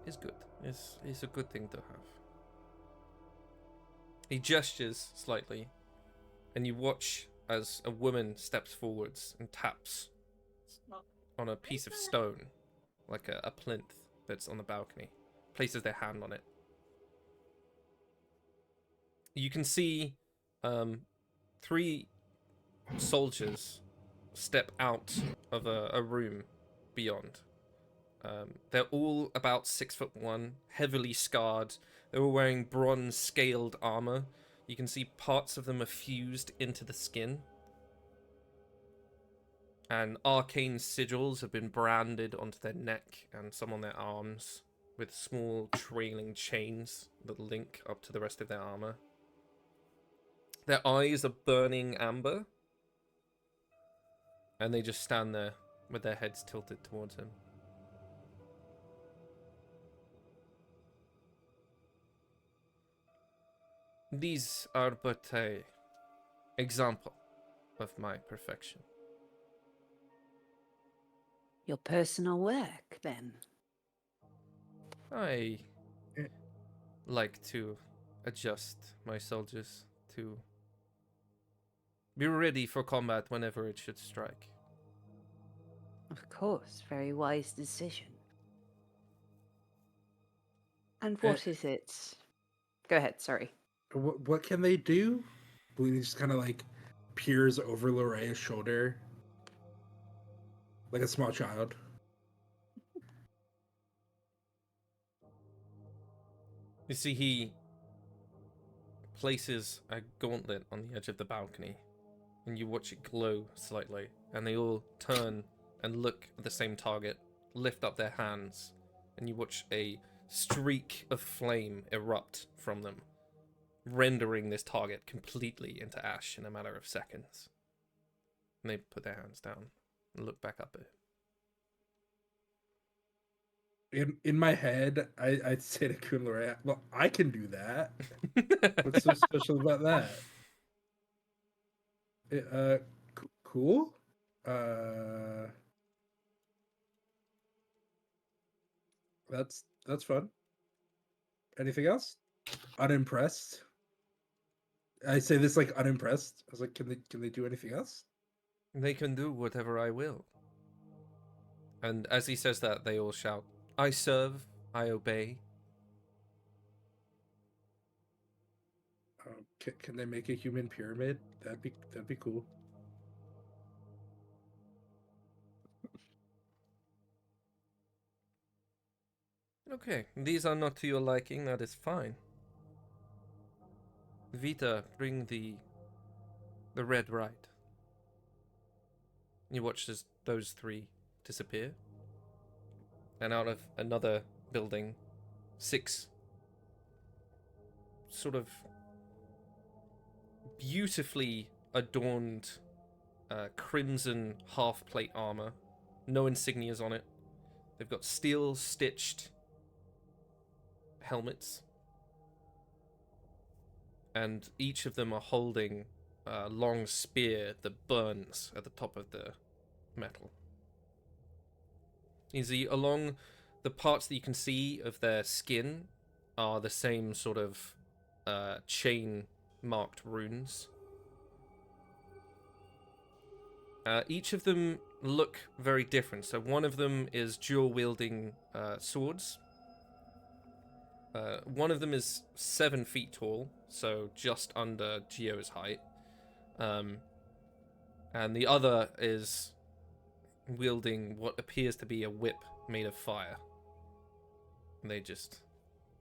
is good. Is a good thing to have. He gestures slightly, and you watch as a woman steps forwards and taps on a piece of stone, like a plinth that's on the balcony, places their hand on it. You can see 3 soldiers step out of a room beyond. They're all about 6'1", heavily scarred. They're all wearing bronze scaled armor. You can see parts of them are fused into the skin. And arcane sigils have been branded onto their neck and some on their arms with small trailing chains that link up to the rest of their armor. Their eyes are burning amber, and they just stand there with their heads tilted towards him. These are but a example of my perfection. Your personal work, then? I like to adjust my soldiers to Be ready for combat whenever it should strike. Of course, very wise decision. And Eh. what is it? Go ahead, sorry. What can they do? Bleeding just kind of like peers over Lorea's shoulder, like a small child. You see, he places a gauntlet on the edge of the balcony, and you watch it glow slightly, and they all turn and look at the same target, lift up their hands, and you watch a streak of flame erupt from them, rendering this target completely into ash in a matter of seconds. And they put their hands down and look back up at it. In my head, I'd say to Kun Lorea, well, I can do that. What's so special about that? Cool. That's fun. Anything else? Unimpressed. I say this like unimpressed. I was like, can they do anything else? They can do whatever I will. And as he says that, they all shout, I serve, I obey. Can they make a human pyramid? That'd be cool. Okay, these are not to your liking, that is fine. Vita, bring the red right. You watch as those three disappear. And out of another building, 6 sort of beautifully adorned crimson half-plate armor. No insignias on it. They've got steel-stitched helmets. And each of them are holding a long spear that burns at the top of the metal. Along the parts that you can see of their skin are the same sort of chain-marked runes. Each of them look very different. So one of them is dual-wielding swords. One of them is 7 feet tall, so just under Gio's height. And the other is wielding what appears to be a whip made of fire. And they just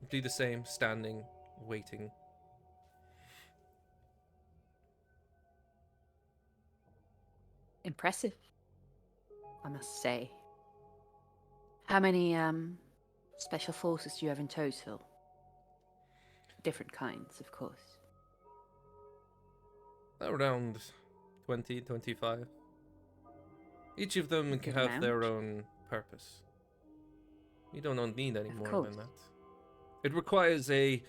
do the same, standing, waiting. Impressive, I must say. How many special forces do you have in total? Different kinds, of course. Around 20, 25. Each of them Good have their amount. own purpose. You don't need any Of more course. than that. It requires a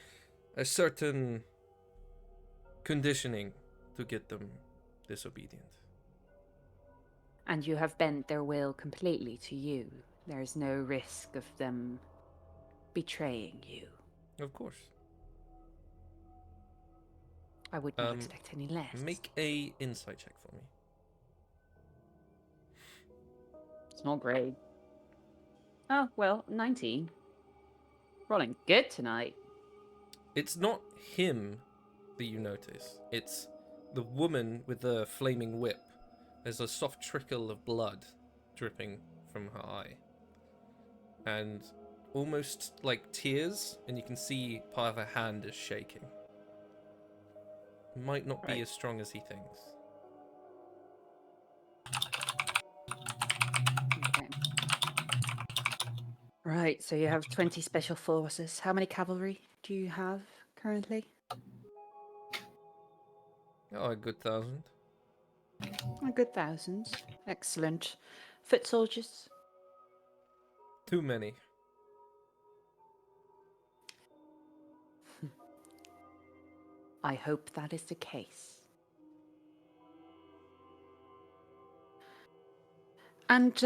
certain conditioning to get them disobedient. And you have bent their will completely to you. There is no risk of them betraying you. Of course. I would not expect any less. Make a insight check for me. Small grade. Oh, well, 19. Rolling good tonight. It's not him that you notice. It's the woman with the flaming whip. There's a soft trickle of blood dripping from her eye. And almost like tears, and you can see part of her hand is shaking. Might not be Right. as strong as he thinks. Okay. Right, so you have 20 special forces. How many cavalry do you have currently? Oh, a good 1,000. A good 1,000. Excellent. Foot soldiers? Too many. I hope that is the case. And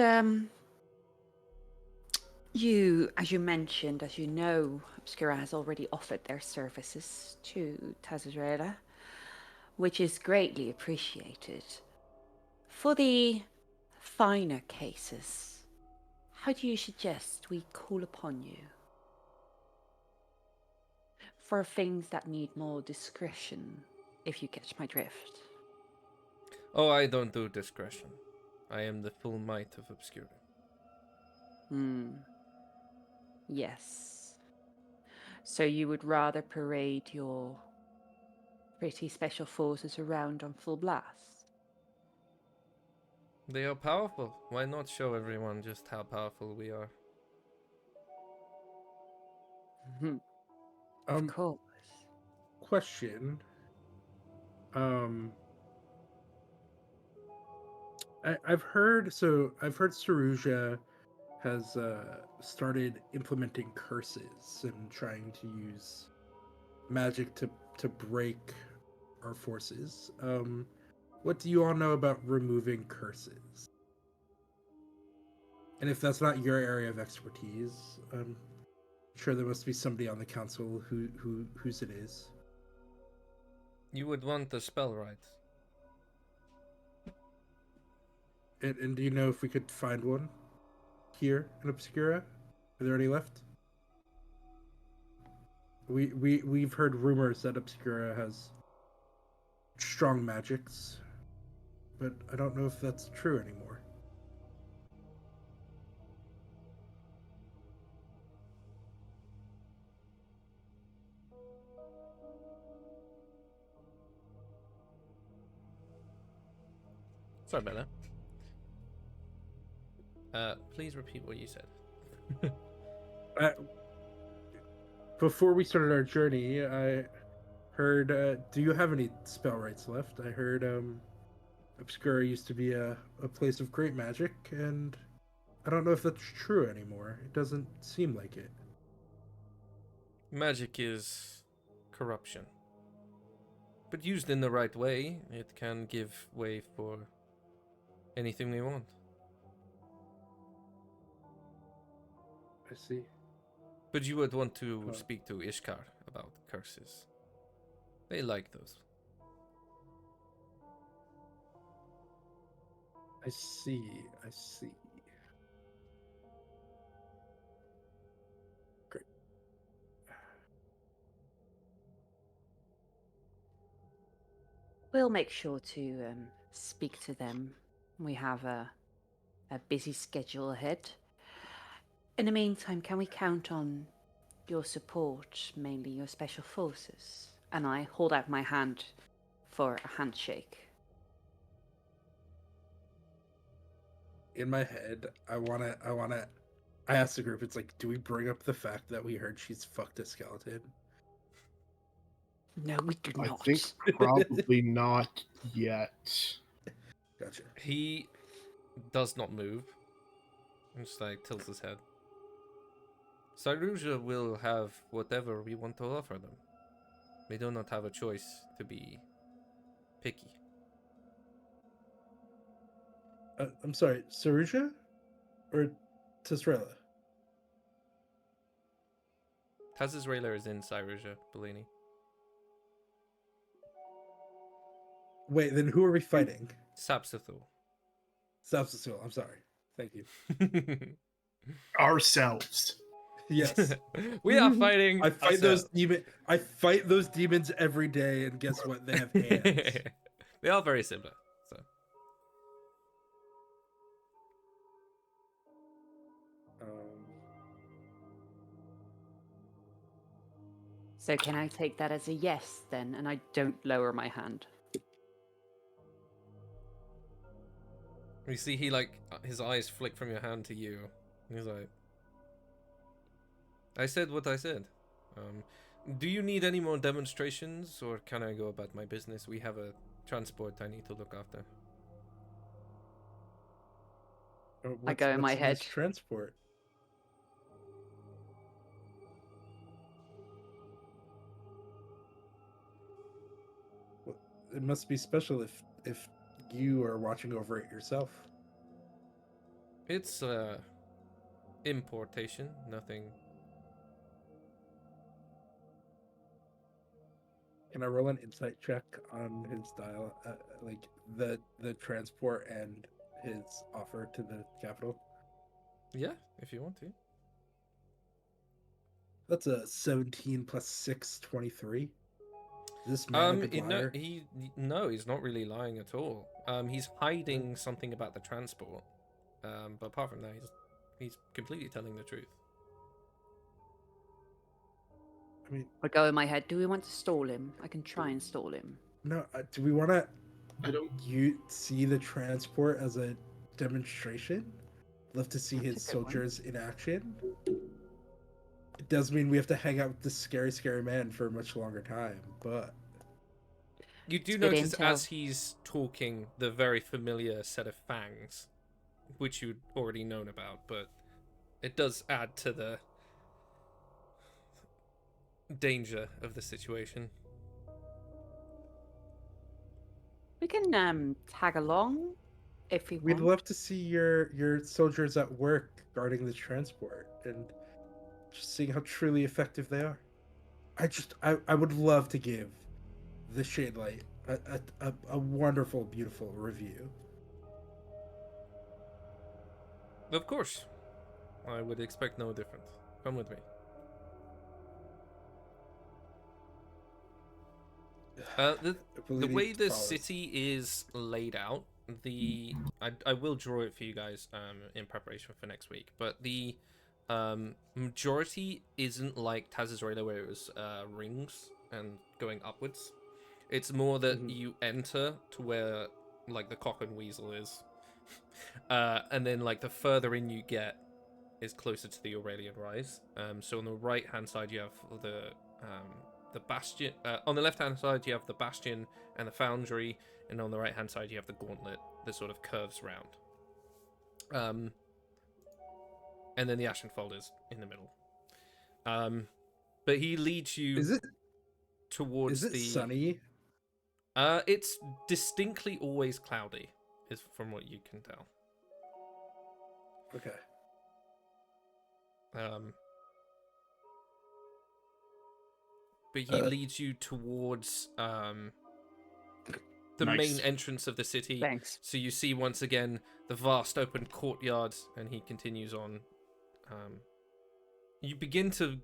you, as you mentioned, as you know, Obscura has already offered their services to Tazarela. which is greatly appreciated. For the finer cases, how do you suggest we call upon you? For things that need more discretion, if you catch my drift. Oh, I don't do discretion. I am the full might of Obscura. Yes. So you would rather parade your pretty special forces around on full blast? They are powerful. Why not show everyone just how powerful we are? Of course. Question. I've heard Saruja has started implementing curses and trying to use magic to break our forces. What do you all know about removing curses? And if that's not your area of expertise, I'm sure there must be somebody on the council whose it is. You would want the spell right. And do you know if we could find one here in Obscura? Are there any left? We've heard rumors that Obscura has strong magics, but I don't know if that's true anymore. Sorry about that. Please repeat what you said. Before we started our journey, I heard. Do you have any spell rights left? I heard Obscura used to be a place of great magic, and I don't know if that's true anymore. It doesn't seem like it. Magic is corruption. But used in the right way, it can give way for anything we want. I see. But you would want to Oh. speak to Ishkar about curses. They like those. I see. I see. Great. We'll make sure to speak to them. We have a busy schedule ahead. In the meantime, can we count on your support, mainly your special forces? And I hold out my hand for a handshake. In my head, I asked the group, it's like, do we bring up the fact that we heard she's fucked a skeleton? No, we do I not. think probably not yet. Gotcha. He does not move. And just like tilts his head. Saruja will have whatever we want to offer them. We do not have a choice to be picky. I'm sorry, Saruja? Or Tisrella? Taz's Railer is in Saruja, Bellini. Wait, then who are we fighting? Sapsithul. Sapsasul, I'm sorry. Thank you. Ourselves. Yes. We are fighting. I fight those ourselves. I fight those demons every day, and guess what? They have hands. They are very similar. So So can I take that as a yes then, and I don't lower my hand? you see, he his eyes flick from your hand to you. He's like, "I said what I said. Do you need any more demonstrations, or can I go about my business? We have a transport I need to look after." What's- go in my what's head. this transport. Well, it must be special if you are watching over it yourself. It's importation, nothing. Can I roll an insight check on his dial, like the transport and his offer to the capital? Yeah, if you want to. That's a 17 plus 6, 23. Is this man a good liar? No, he's not really lying at all. He's hiding something about the transport. But apart from that, he's completely telling the truth. I mean, I go in my head. Do we want to stall him? I can try and stall him. no. Do we want to I don't. see the transport as a demonstration? Love to see That's his a good one. soldiers in action. It does mean we have to hang out with this scary man for a much longer time, but You do It's good notice intel. as he's talking the very familiar set of fangs, which you'd already known about, but it does add to the danger of the situation. We can tag along if we we'd want. love to see your soldiers at work guarding the transport and just seeing how truly effective they are. I would love to give the Shadelight a wonderful, beautiful review. Of course, I would expect no different. Come with me. The I believe he way the follows. city is laid out, I will draw it for you guys in preparation for next week, but the majority isn't like Taz's Radar where it was rings and going upwards. It's more that you enter to where like the cock and weasel is, and then like the further in you get is closer to the Aurelian Rise. So on the right hand side you have the bastion. On the left hand side you have the bastion and the foundry, and on the right hand side you have the gauntlet that sort of curves round. And then the Ashenfold is in the middle. But he leads you Is it towards the. sunny? It's distinctly always cloudy, is from what you can tell. Okay. But he leads you towards the Nice. main entrance of the city. Thanks. So you see once again the vast open courtyard, and he continues on. You begin to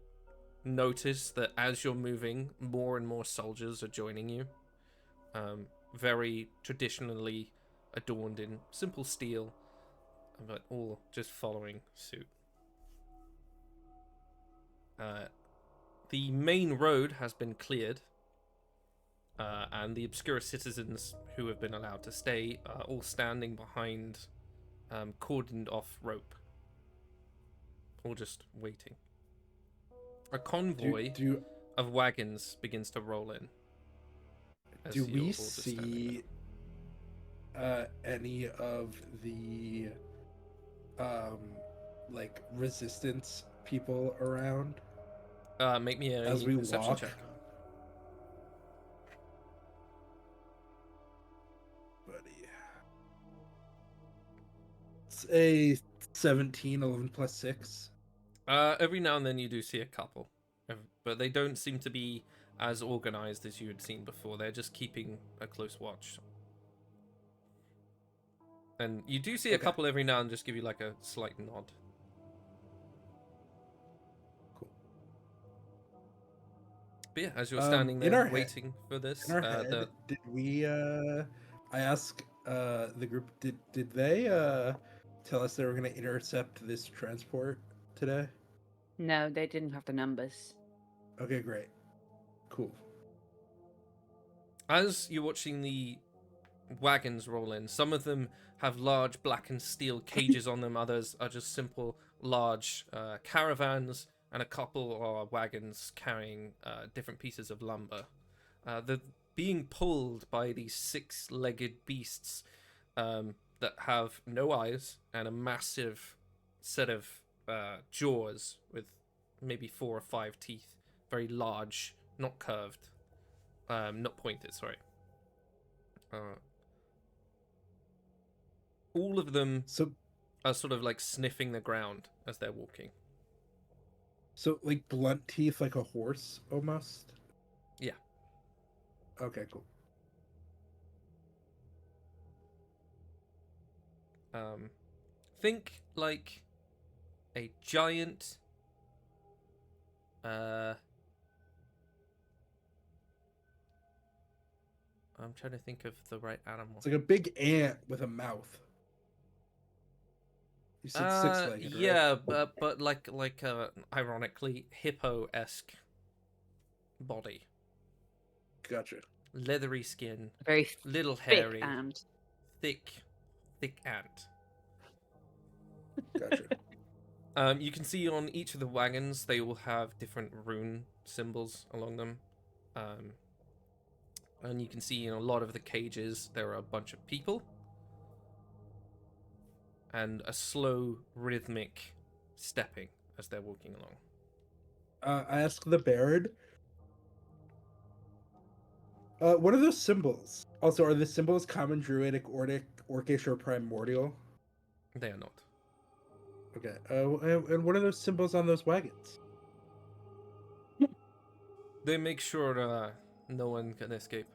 notice that as you're moving, more and more soldiers are joining you. Very traditionally adorned in simple steel, but all just following suit. The main road has been cleared, and the obscure citizens who have been allowed to stay are all standing behind cordoned off rope, all just waiting. A convoy of wagons begins to roll in. Do we see any of the like resistance people around? Make me a as we perception walk? check. Buddy. It's a 17, 11 plus 6. Every now and then you do see a couple, but they don't seem to be as organized as you had seen before. They're just keeping a close watch. And you do see a couple every now and just give you like a slight nod. Cool. But yeah, as you're standing there waiting for this, In our head, did we I ask the group, did they tell us they were going to intercept this transport today? No, they didn't have the numbers. Okay, great. Cool. as you're watching the wagons roll in, some of them have large black and steel cages on them, others are just simple large caravans, and a couple are wagons carrying different pieces of lumber. They're being pulled by these six-legged beasts that have no eyes and a massive set of jaws with maybe 4 or 5 teeth, very large, not curved, not pointed, sorry. All of them are sort of like sniffing the ground as they're walking. So like blunt teeth, like a horse almost? Yeah. Okay, cool. Think like a giant. I'm trying to think of the right animal. It's like a big ant with a mouth. You said six-legged, right? Yeah, but like ironically hippo-esque body, Gotcha. leathery skin, Very little thick hairy, and thick ant. Gotcha. You can see on each of the wagons they all have different rune symbols along them, and you can see in a lot of the cages there are a bunch of people and a slow rhythmic stepping as they're walking along. I ask the Baron. What are those symbols? Also, are the symbols common, druidic, orcish, or primordial? They are not. Okay. And what are those symbols on those wagons? They make sure no one can escape.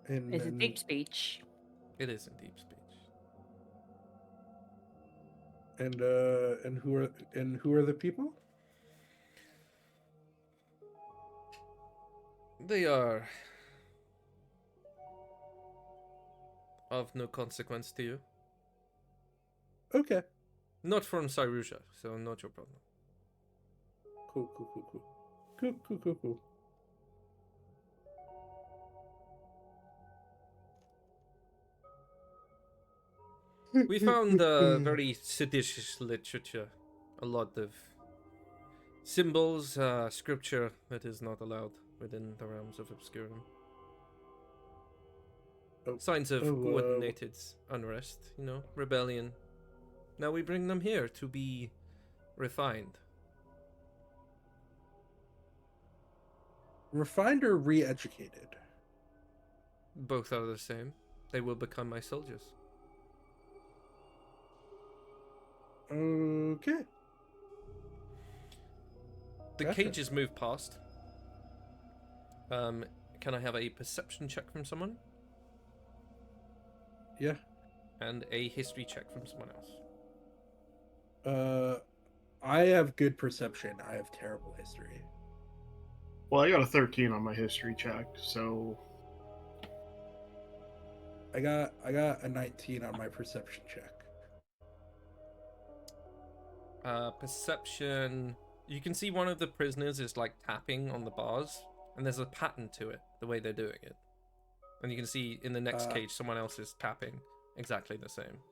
is it deep speech? It is in deep speech. And who are the people? They are of no consequence to you. Okay. Not from Cyrusia, so not your problem. Cool. Cool. We found very seditious literature, a lot of symbols, scripture that is not allowed within the realms of Obscurum. Signs of coordinated unrest, rebellion. Now we bring them here to be refined. Refined or re-educated? Both are the same. They will become my soldiers. Okay. The Gotcha. cages move past. Can I have a perception check from someone? Yeah. And a history check from someone else. I have good perception. I have terrible history. Well, I got a 13 on my history check, so I got a 19 on my perception check. Perception. You can see one of the prisoners is like tapping on the bars, and there's a pattern to it, the way they're doing it. And you can see in the next cage someone else is tapping exactly the same.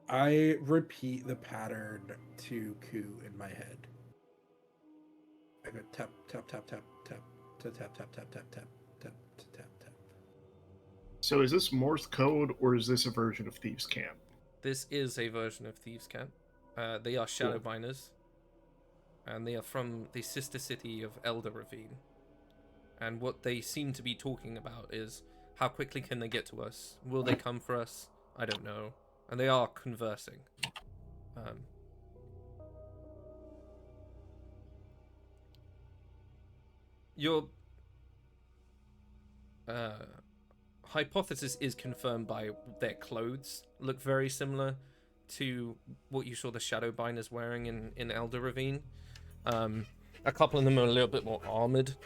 I repeat the pattern to Ku in my head. I go tap tap tap tap tap tap tap tap tap tap tap tap tap tap. So is this Morse code or is this a version of Thieves' Camp? This is a version of Thieves' Camp. They are Shadowbinders, and they are from the sister city of Elder Ravine. And what they seem to be talking about is how quickly can they get to us? Will they come for us? I don't know. And they are conversing. Your hypothesis is confirmed by their clothes. Look very similar to what you saw the Shadowbinders wearing in Elder Ravine. A couple of them are a little bit more armored.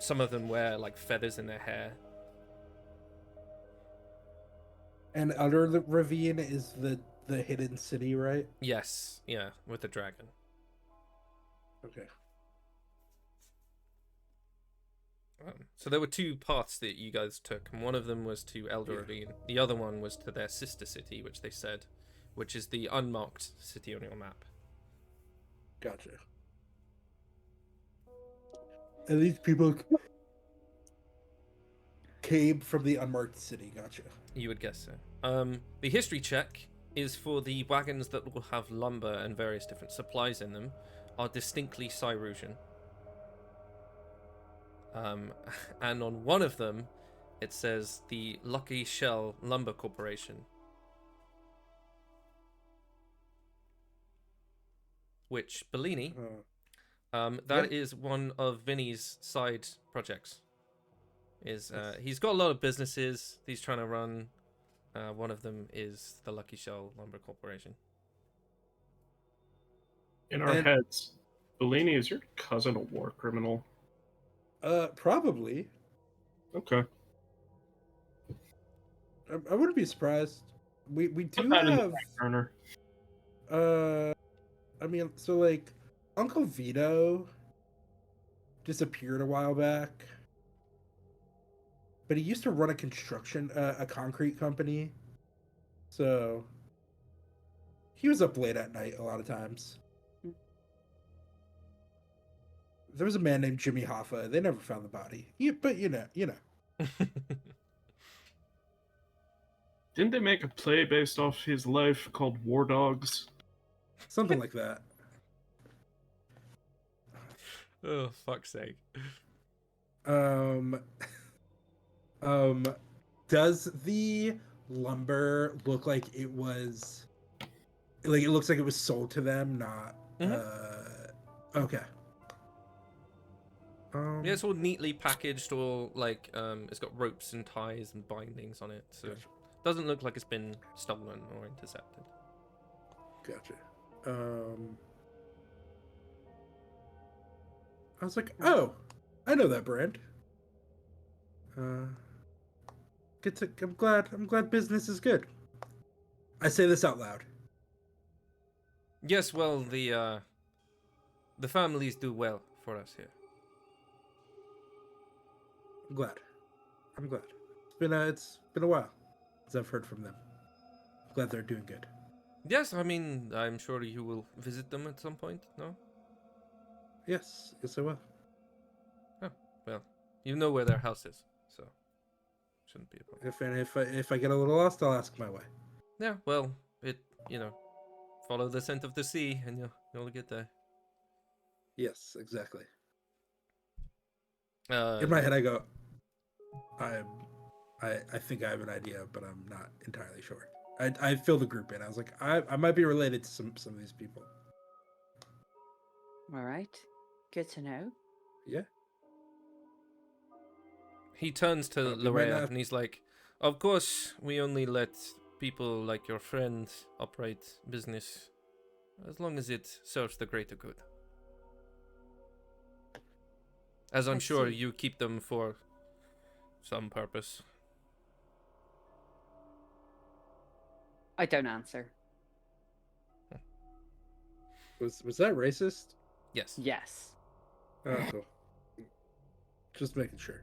Some of them wear like feathers in their hair. And Elder Ravine is the hidden city, right? Yes, yeah, with the dragon. Okay. So there were two paths that you guys took, and one of them was to Elder Ravine. The other one was to their sister city, which they said, which is the unmarked city on your map. Gotcha. And these people came from the unmarked city. Gotcha. You would guess so. The history check is for the wagons that will have lumber and various different supplies in them are distinctly Cyrusian. And on one of them, it says the Lucky Shell Lumber Corporation. Which, Bellini, That is one of Vinny's side projects. He's got a lot of businesses he's trying to run. One of them is the Lucky Shell Lumber Corporation. In our heads, Bellini, is your cousin a war criminal? Probably. Okay. I wouldn't be surprised. We Put do that in the have. back burner. I mean, so like Uncle Vito disappeared a while back, but he used to run a concrete company. So he was up late at night a lot of times. There was a man named Jimmy Hoffa. They never found the body. But you know. Didn't they make a play based off his life called War Dogs? Something like that. Oh, fuck's sake. Does the lumber look like it was like it looks like it was sold to them, not okay. Yeah, it's all neatly packaged, all like it's got ropes and ties and bindings on it, so it doesn't look like it's been stolen or intercepted. Gotcha. I was like, oh, I know that brand. I'm glad business is good. I say this out loud. Yes, well, the families do well for us here. I'm glad. It's been a while since I've heard from them. Glad they're doing good. Yes, I mean, I'm sure you will visit them at some point, no? Yes, I will. Oh, well, you know where their house is, so shouldn't be a problem. If I get a little lost, I'll ask my way. Yeah, well, follow the scent of the sea, and you'll get there. Yes, exactly. In my head, I go, I think I have an idea, but I'm not entirely sure. I fill the group in. I was like, I might be related to some of these people. All right. Good to know. Yeah. He turns to We might Larea not- and he's like, "Of course, we only let people like your friend operate business, as long as it serves the greater good. As I'm I sure see. you keep them for some purpose." I don't answer. Was that racist? Yes. Yes. Oh, cool. Just making sure.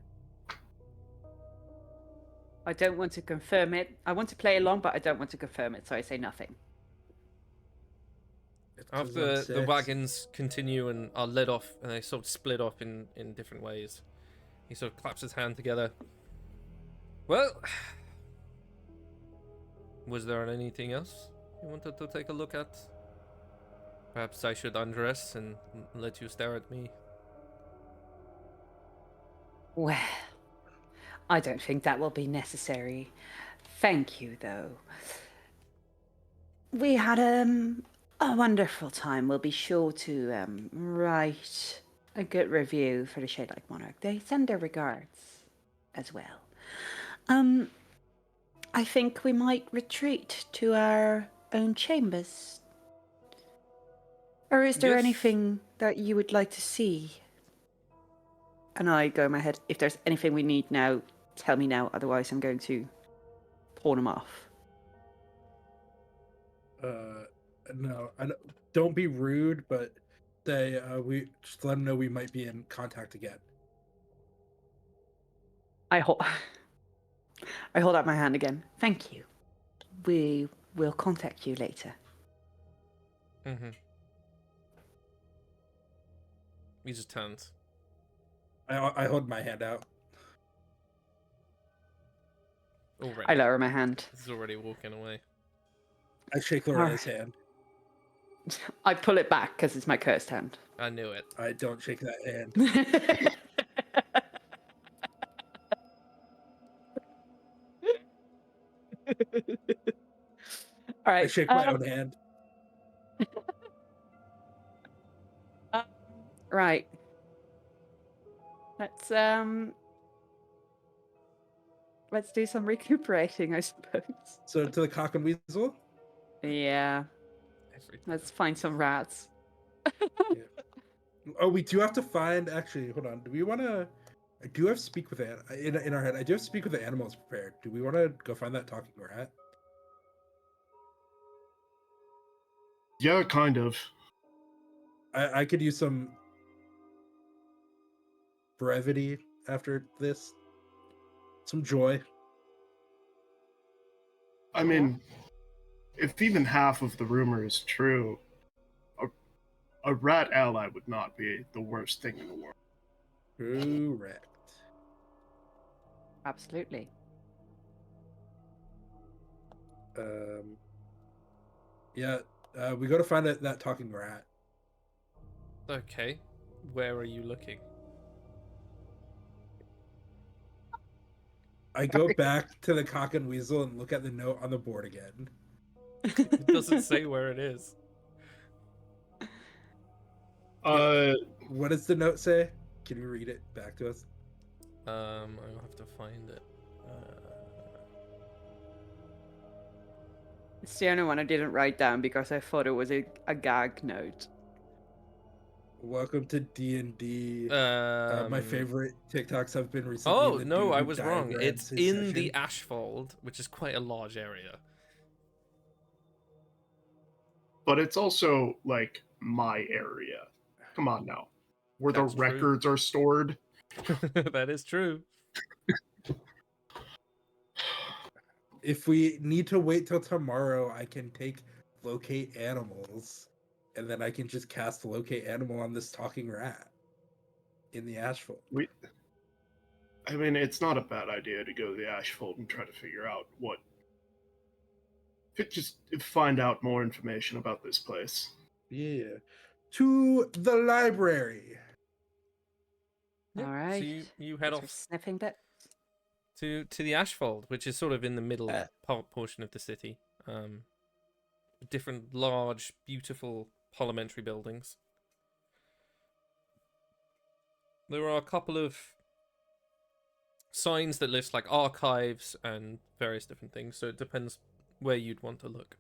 I don't want to confirm it. I want to play along, but I don't want to confirm it, so I say nothing. It's 'cause After I'm the six. wagons continue and are led off, and they sort of split off in different ways, he sort of claps his hand together. Well, was there anything else you wanted to take a look at? Perhaps I should undress and let you stare at me. Well, I don't think that will be necessary. Thank you, though. We had a wonderful time. We'll be sure to write a good review for the Shade-like Monarch. They send their regards as well. I think we might retreat to our own chambers. Or is there Yes. anything that you would like to see? And I go in my head, if there's anything we need now, tell me now, otherwise I'm going to pawn them off. No, don't be rude, but we just let them know we might be in contact again. I hold out my hand again. Thank you. We will contact you later. Mm-hmm. He just turns. I hold my hand out. Already. I lower my hand. He's already walking away. I shake Loretta's hand. I pull it back because it's my cursed hand. I knew it. I don't shake that hand. All right. I shake my own hand. Right. Let's do some recuperating, I suppose. So to the cock and weasel. Yeah. Every Let's find some rats. Yeah. Oh, we do have to find. Actually, hold on. Do we want to? I do have speak with in our head. I do have speak with the animals prepared. Do we want to go find that talking rat? Yeah, kind of. I could use some brevity after this. Some joy. I mean, if even half of the rumor is true, a rat ally would not be the worst thing in the world. Correct. Absolutely. Yeah. We go to find that talking rat. Okay. Where are you looking? I go back to the cock and weasel and look at the note on the board again. It doesn't say where it is. What does the note say? Can you read it back to us? I'll have to find it. It's the only one I didn't write down because I thought it was a gag note. Welcome to D&D. Um, My favorite TikToks have been recently. Oh the no, dude I who was wrong. diagrams It's his in the session. Ashfold, which is quite a large area. But it's also like my area. Come on now, where That's the true. records are stored. That is true. If we need to wait till tomorrow, I can take locate animals, and then I can just cast locate animal on this talking rat in the Ashfold. I mean, it's not a bad idea to go to the Ashfold and try to figure out what. Just find out more information about this place. Yeah. To the library. Yep. All right. So you head Thanks for off sniffing bit. to the Ashfold, which is sort of in the middle portion of the city. Different large, beautiful parliamentary buildings. There are a couple of signs that list like archives and various different things, so it depends where you'd want to look.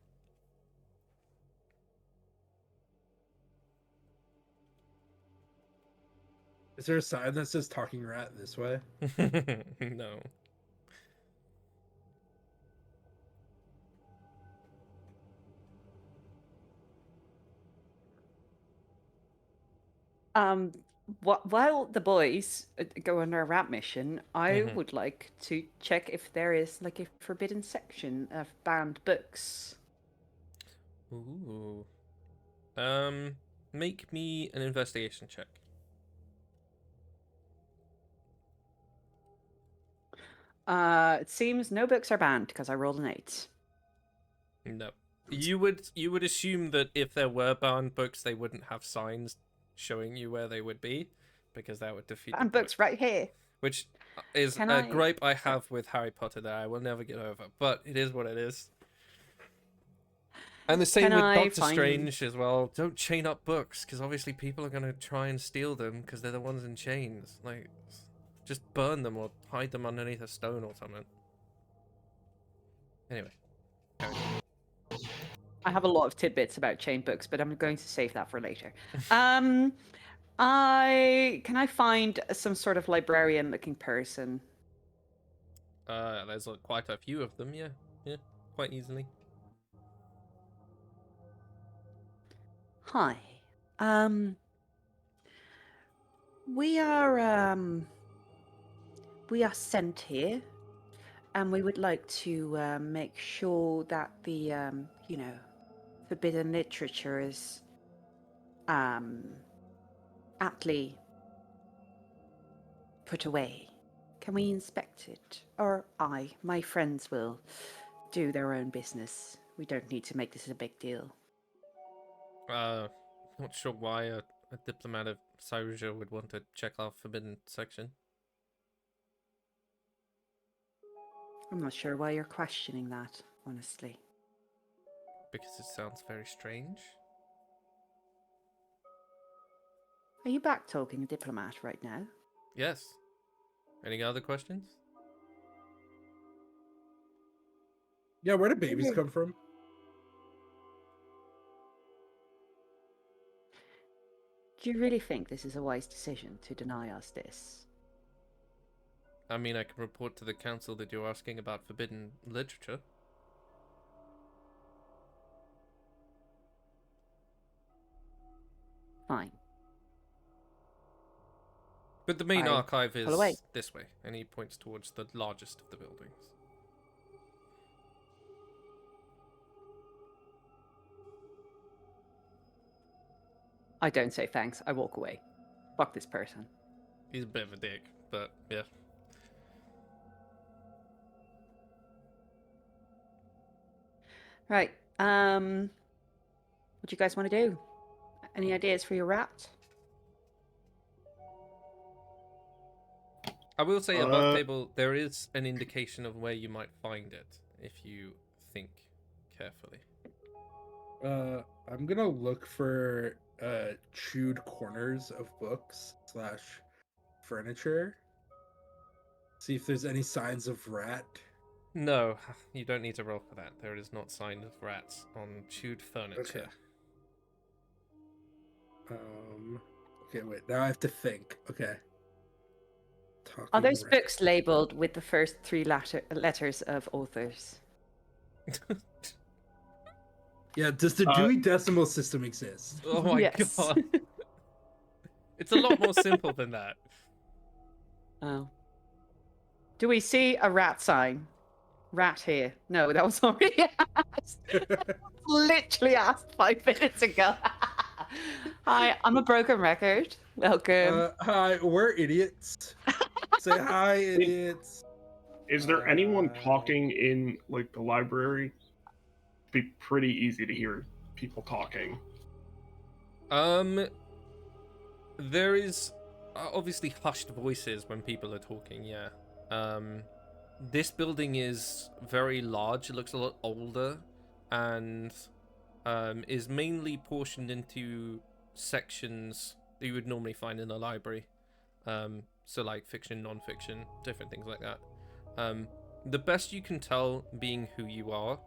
Is there a sign that says talking rat this way? No. While the boys go on their rat mission, I Mhm. would like to check if there is like a forbidden section of banned books. Ooh. Make me an investigation check. It seems no books are banned because I rolled an 8. No. You would assume that if there were banned books, they wouldn't have signs showing you where they would be, because that would defeat the Banned point. books right here. Which is Can a I- gripe I have with Harry Potter that I will never get over, but it is what it is. And the same Can with I Doctor find- Strange as well. Don't chain up books, because obviously people are going to try and steal them because they're the ones in chains. Like, just burn them or hide them underneath a stone or something. Anyway. I have a lot of tidbits about chain books, but I'm going to save that for later. Can I find some sort of librarian-looking person? There's quite a few of them, yeah. Yeah, quite easily. Hi. We are sent here, and we would like to make sure that the forbidden literature is aptly put away. Can we inspect it? Or my friends will do their own business. We don't need to make this a big deal. Not sure why a diplomat of Cyrussia would want to check our forbidden section. I'm not sure why you're questioning that, honestly. Because it sounds very strange. Are you back talking a diplomat right now? Yes. Any other questions? Yeah, where do babies come from? Do you really think this is a wise decision to deny us this? I mean, I can report to the council that you're asking about forbidden literature. Fine. But the main I archive pull away. is this way, and he points towards the largest of the buildings. I don't say thanks. I walk away. Fuck this person. He's a bit of a dick, but yeah. Right. What do you guys want to do? Any ideas for your rat? I will say above table, there is an indication of where you might find it, if you think carefully. I'm gonna look for chewed corners of books / furniture. See if there's any signs of rat. No, you don't need to roll for that. There is not sign of rats on chewed furniture. Okay, wait. Now I have to think. Okay. Are those rat. books labeled with the first 3 letters of authors? Yeah. Does the Dewey Decimal System exist? Oh my Yes. god. It's a lot more simple than that. Oh. Do we see a rat sign? Rat here. No, that was already asked. Literally asked 5 minutes ago. Hi, I'm a broken record. Welcome. Hi, we're idiots. Say hi, idiots. Is there anyone talking in like the library? It'd be pretty easy to hear people talking. There is obviously hushed voices when people are talking, yeah. This building is very large, it looks a lot older, and is mainly portioned into sections that you would normally find in a library. So like fiction, non-fiction, different things like that. The best you can tell, being who you are,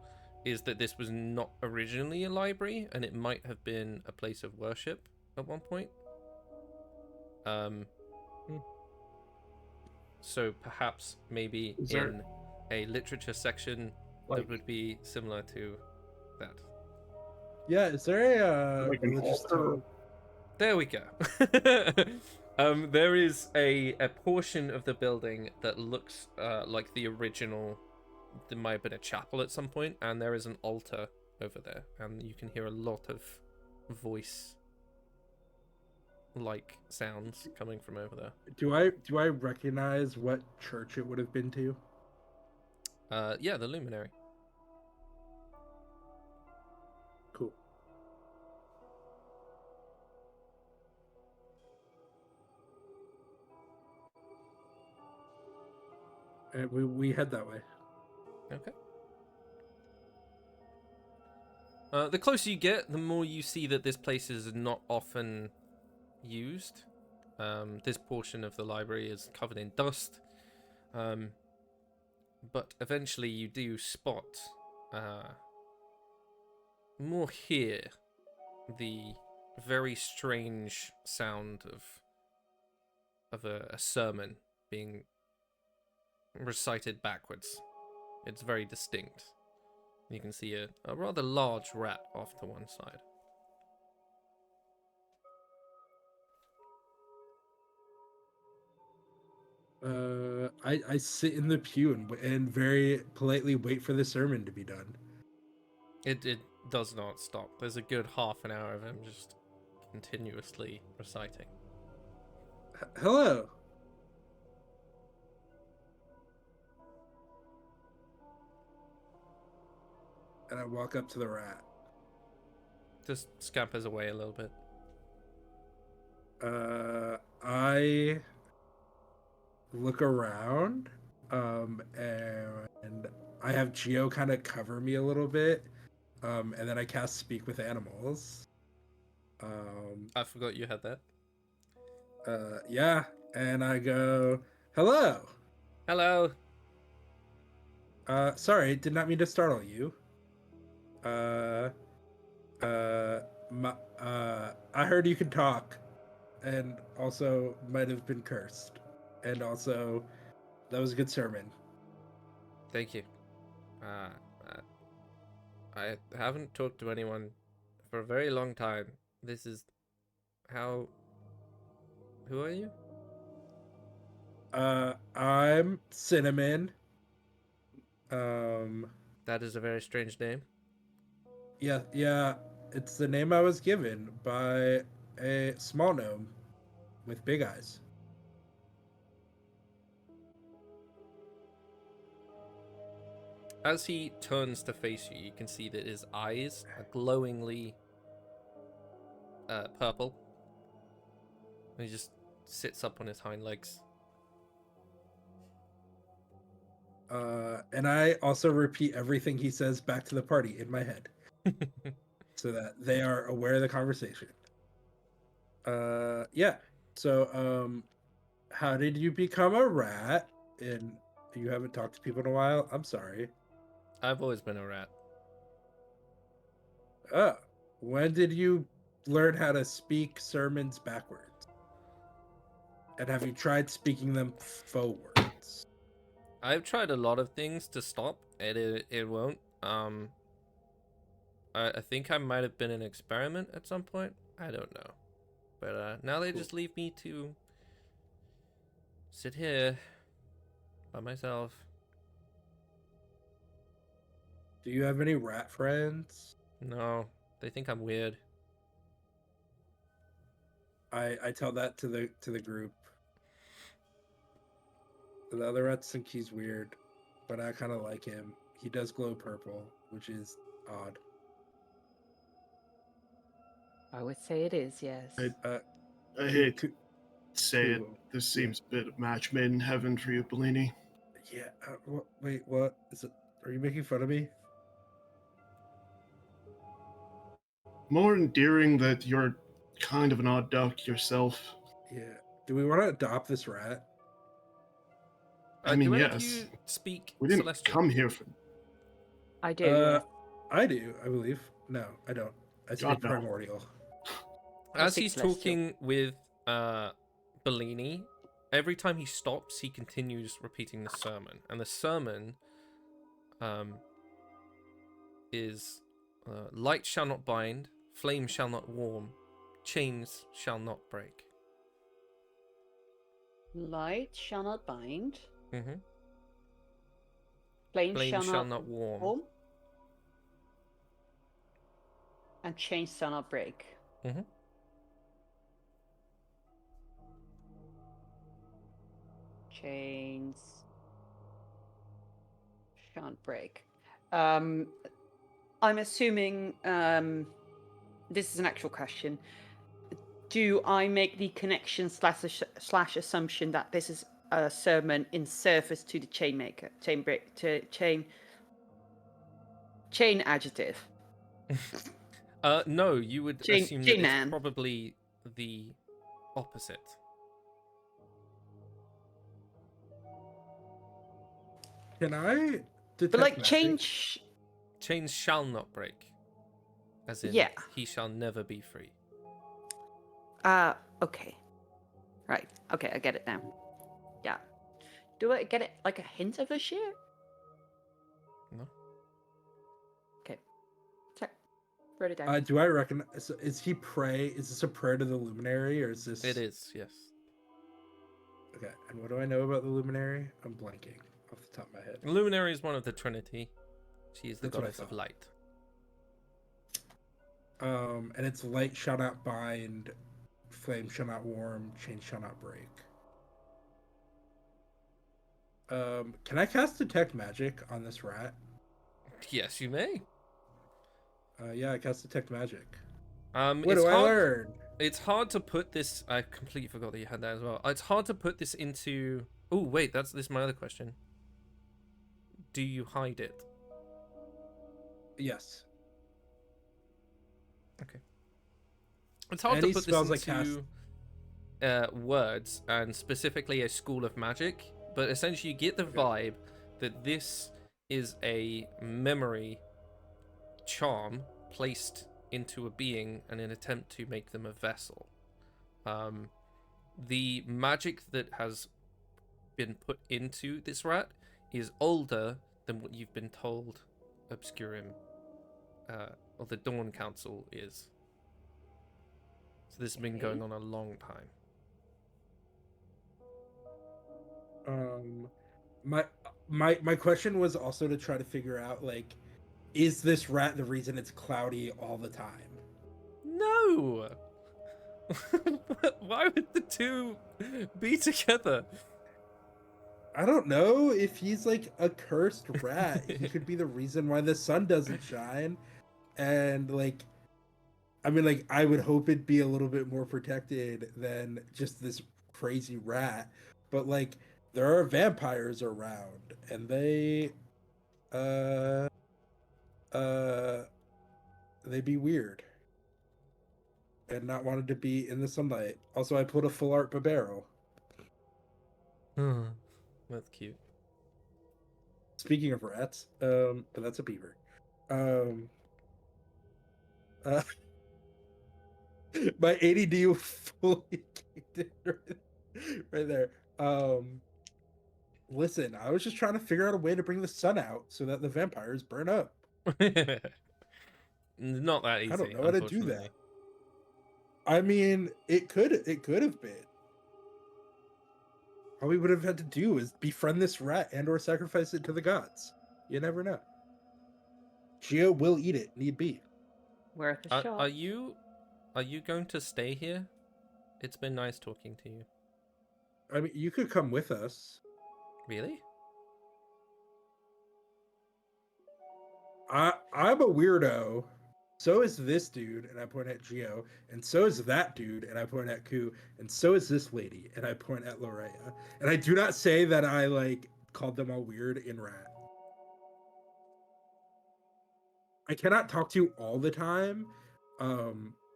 is that this was not originally a library, and it might have been a place of worship at one point. So perhaps maybe in a literature section that would be similar to that. Yeah, is there a Like an religious altar? tone? There we go. There is a portion of the building that looks like the original. There might have been a chapel at some point, and there is an altar over there, and you can hear a lot of voice-like sounds coming from over there. Do I recognize what church it would have been to? Yeah, the Luminary. Cool. And we head that way. Okay. The closer you get, the more you see that this place is not often used. This portion of the library is covered in dust. But eventually you do spot more here the very strange sound of a sermon being recited backwards. It's very distinct. You can see a rather large rat off to one side. I sit in the pew and very politely wait for the sermon to be done. It does not stop. There's a good half an hour of him just continuously reciting. Hello. And I walk up to the rat. Just scampers away a little bit. I look around, and I have Geo kind of cover me a little bit, and then I cast Speak with Animals. I forgot you had that. Yeah, and I go, hello. Hello. Sorry, did not mean to startle you. Uh, I heard you could talk, and also might have been cursed, and also that was a good sermon. Thank you. Uh, I haven't talked to anyone for a very long time. This is how. Who are you? I'm Cinnamon. Um, That is a very strange name. yeah, it's the name I was given by a small gnome with big eyes. As he turns to face you, you can see that his eyes are glowingly purple. And he just sits up on his hind legs. And I also repeat everything he says back to the party in my head, so that they are aware of the conversation. Yeah. So, how did you become a rat? And you haven't talked to people in a while. I'm sorry. I've always been a rat. When did you learn how to speak sermons backwards? And have you tried speaking them forwards? I've tried a lot of things to stop, and it won't. I think I might have been an experiment at some point. I don't know. But now they Cool. just leave me to sit here by myself. Do you have any rat friends? No, they think I'm weird. I tell that to the group. The other rats think he's weird, but I kind of like him. He does glow purple, which is odd. I would say it is, yes. I hate to Coo- say it. Cool. This Yeah. seems a bit of match made in heaven for you, Bellini. Yeah. Wait, what is it? Are you making fun of me? More endearing that you're kind of an odd duck yourself. Yeah. Do we want to adopt this rat? I mean, Do any of yes. you speak We didn't Celestial? come here for. I do, yes. I do, I believe. No, I don't. I speak God, no. primordial. I As speak he's Celestial. talking with Bellini, every time he stops, he continues repeating the sermon, and the sermon is light shall not bind, flame shall not warm, chains shall not break. Light shall not bind. Mm-hmm. Flame Flame shall not warm. warm. And chains shall not break. Mm-hmm. Chains shan't break. I'm assuming this is an actual question. Do I make the connection slash assumption that this is a sermon in service to the chain adjective? No, you would Chain- assume chain that it's man. probably the opposite. Can I detect But like magic? change. Chains shall not break. As in, Yeah. he shall never be free. Okay. Right. Okay, I get it now. Yeah. Do I get it like a hint of a share? No. Okay. Check. Wrote it down. Do I recognize? Is he pray? Is this a prayer to the luminary, or is this? It is, yes. Okay. And what do I know about the luminary? I'm blanking off the top of my head. Luminary is one of the Trinity. She is the That's what I goddess of thought. light. And it's light shall not bind, flame shall not warm, chain shall not break. Can I cast detect magic on this rat? Yes, you may. Yeah, I cast detect magic. What What do I learn? It's hard to put this. I completely forgot that you had that as well. It's hard to put this into. Oh wait, this is my other question. Do you hide it? Yes. Okay. It's hard Any to put spells I this into. words and specifically a school of magic, but essentially you get the vibe that this is a memory charm placed into a being in an attempt to make them a vessel. The magic that has been put into this rat is older than what you've been told Obscurum or the Dawn Council is. So this has been going on a long time. My question was also to try to figure out, like, is this rat the reason it's cloudy all the time? No! Why would the two be together? I don't know. If he's like a cursed rat, he could be the reason why the sun doesn't shine. And like, I mean, like, I would hope it'd be a little bit more protected than just this crazy rat. But like, there are vampires around, and they be weird and not wanted to be in the sunlight. Also, I put a full art barrel. That's cute. Speaking of rats, but that's a beaver. My ADD fully kicked in right there. Listen, I was just trying to figure out a way to bring the sun out so that the vampires burn up. Not that easy. I don't know how to do that. I mean, it could have been. All we would have had to do is befriend this rat and or sacrifice it to the gods. You never know. Gio will eat it, need be. Worth a shot. Are you going to stay here? It's been nice talking to you. I mean, you could come with us. Really? I'm a weirdo. So is this dude, and I point at Gio, and so is that dude, and I point at Ku, and so is this lady, and I point at Lorea. And I do not say that I like called them all weird in rat. I cannot talk to you all the time.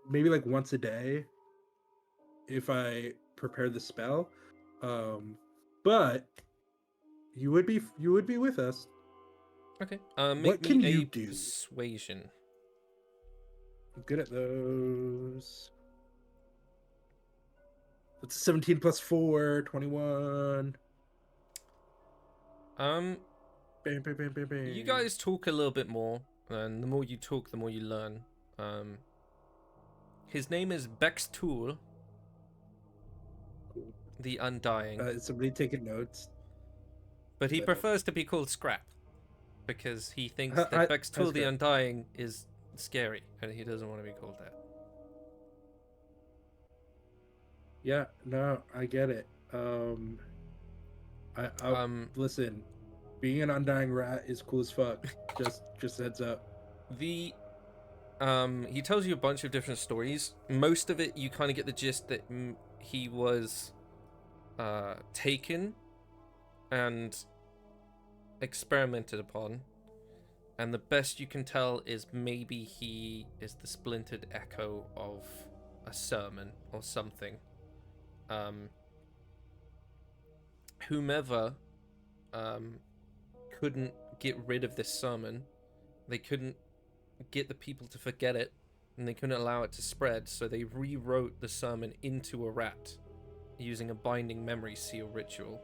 Maybe like once a day if I prepare the spell. But you would be with us. Okay. What Make can me you a do? persuasion. I'm good at those. That's 17 plus 4, 21. Bam, bam, bam, bam, bam. You guys talk a little bit more, and the more you talk, the more you learn. His name is Bextool, Cool. the Undying. Is somebody taking notes? But he prefers to be called Scrap, because he thinks that I Bextool the Scrap. Undying is scary, and he doesn't want to be called that. Yeah, no, I get it. Listen, being an undying rat is cool as fuck. Just heads up. He tells you a bunch of different stories. Most of it, you kind of get the gist that he was taken and experimented upon, and the best you can tell is maybe he is the splintered echo of a sermon or something. Whomever couldn't get rid of this sermon, they couldn't get the people to forget it, and they couldn't allow it to spread, so they rewrote the sermon into a rat using a binding memory seal ritual,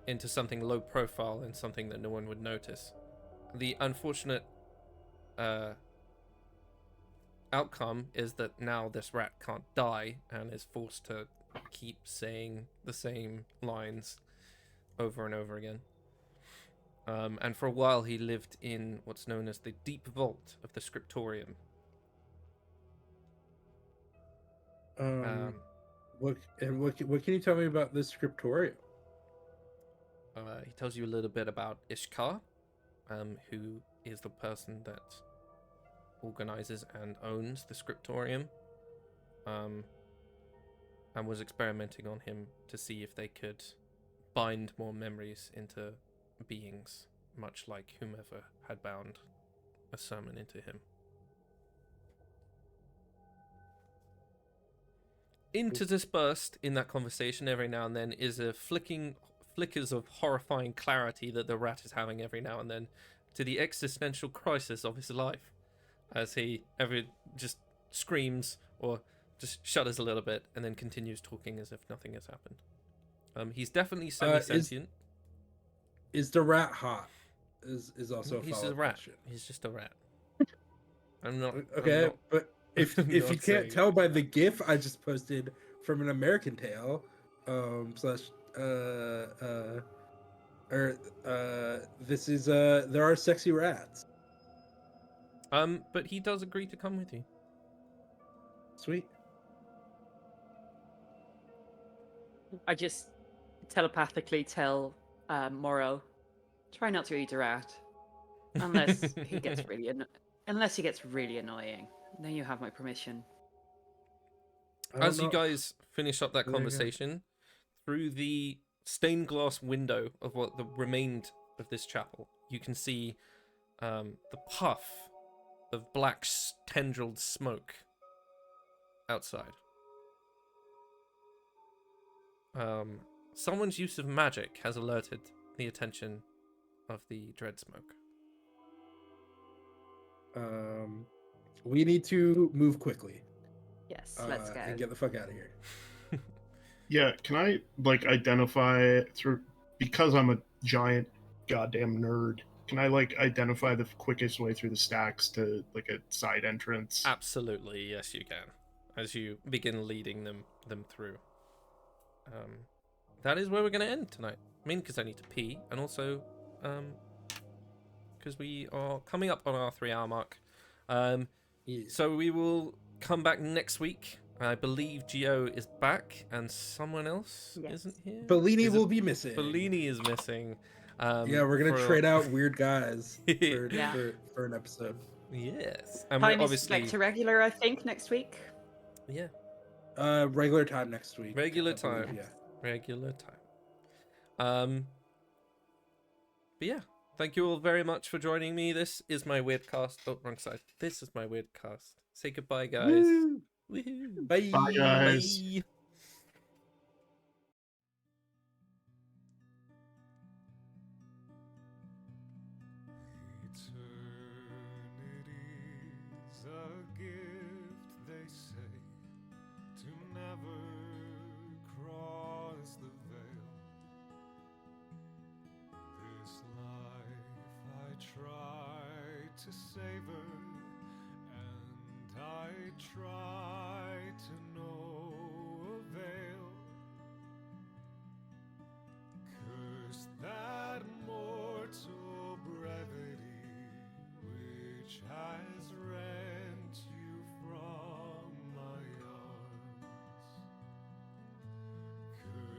into something low profile and something that no one would notice. The unfortunate outcome is that now this rat can't die and is forced to keep saying the same lines over and over again. And for a while he lived in what's known as the deep vault of the scriptorium. What can you tell me about this scriptorium? He tells you a little bit about Ishkar, who is the person that organizes and owns the scriptorium, and was experimenting on him to see if they could bind more memories into beings, much like whomever had bound a sermon into him. Interspersed in that conversation every now and then is a flickers of horrifying clarity that the rat is having every now and then, to the existential crisis of his life, as he just screams or just shudders a little bit and then continues talking as if nothing has happened. He's definitely semi-sentient. Is the rat hot? Is also a He's follow-up a rat. question. He's just a rat. I'm not. Okay, I'm not, but if I'm you not can't saying tell by anything. the GIF I just posted from an American Tale, slash this is there are sexy rats. But he does agree to come with you. Sweet. I just telepathically tell Morrow, try not to eat a rat, unless he gets really annoying. Then you have my permission. As you guys finish up that There you go. conversation, through the stained glass window of what the remained of this chapel, you can see the puff of black tendrilled smoke outside. Someone's use of magic has alerted the attention of the dread smoke. We need to move quickly. Yes, let's go. And get the fuck out of here. Yeah, can I like identify through, because I'm a giant goddamn nerd, can I like identify the quickest way through the stacks to like a side entrance? Absolutely, yes, you can. As you begin leading them through. That is where we're going to end tonight. I mean, because I need to pee, and also because we are coming up on our 3-hour mark. So we will come back next week. I believe Gio is back, and someone else isn't here. Bellini will be missing. Bellini is missing. Yeah, we're gonna trade out weird guys Yeah. for an episode. Yes, and Time we're is obviously back to regular, I think, next week. yeah, Regular time next week. regular I believe, time. Yeah. Regular time. But yeah, thank you all very much for joining me. This is my Wyrdcast. Oh, wrong side. This is my Wyrdcast. Say goodbye, guys. Woo! Woohoo. Bye. Bye, guys. Bye. Eternity's a gift, they say, to never cross the veil. This life I try to savor, and I try to no avail. Curse that mortal brevity which has rent you from my arms.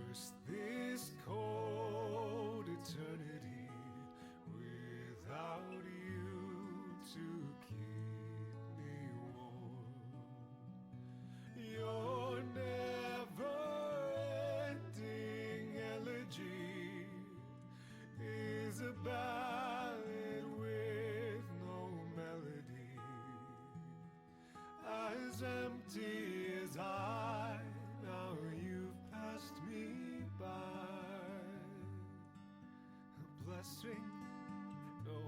Curse this cold eternity without you to keep me warm. Your never-ending elegy is a ballad with no melody, as empty as I. Now you've passed me by, a blessing, no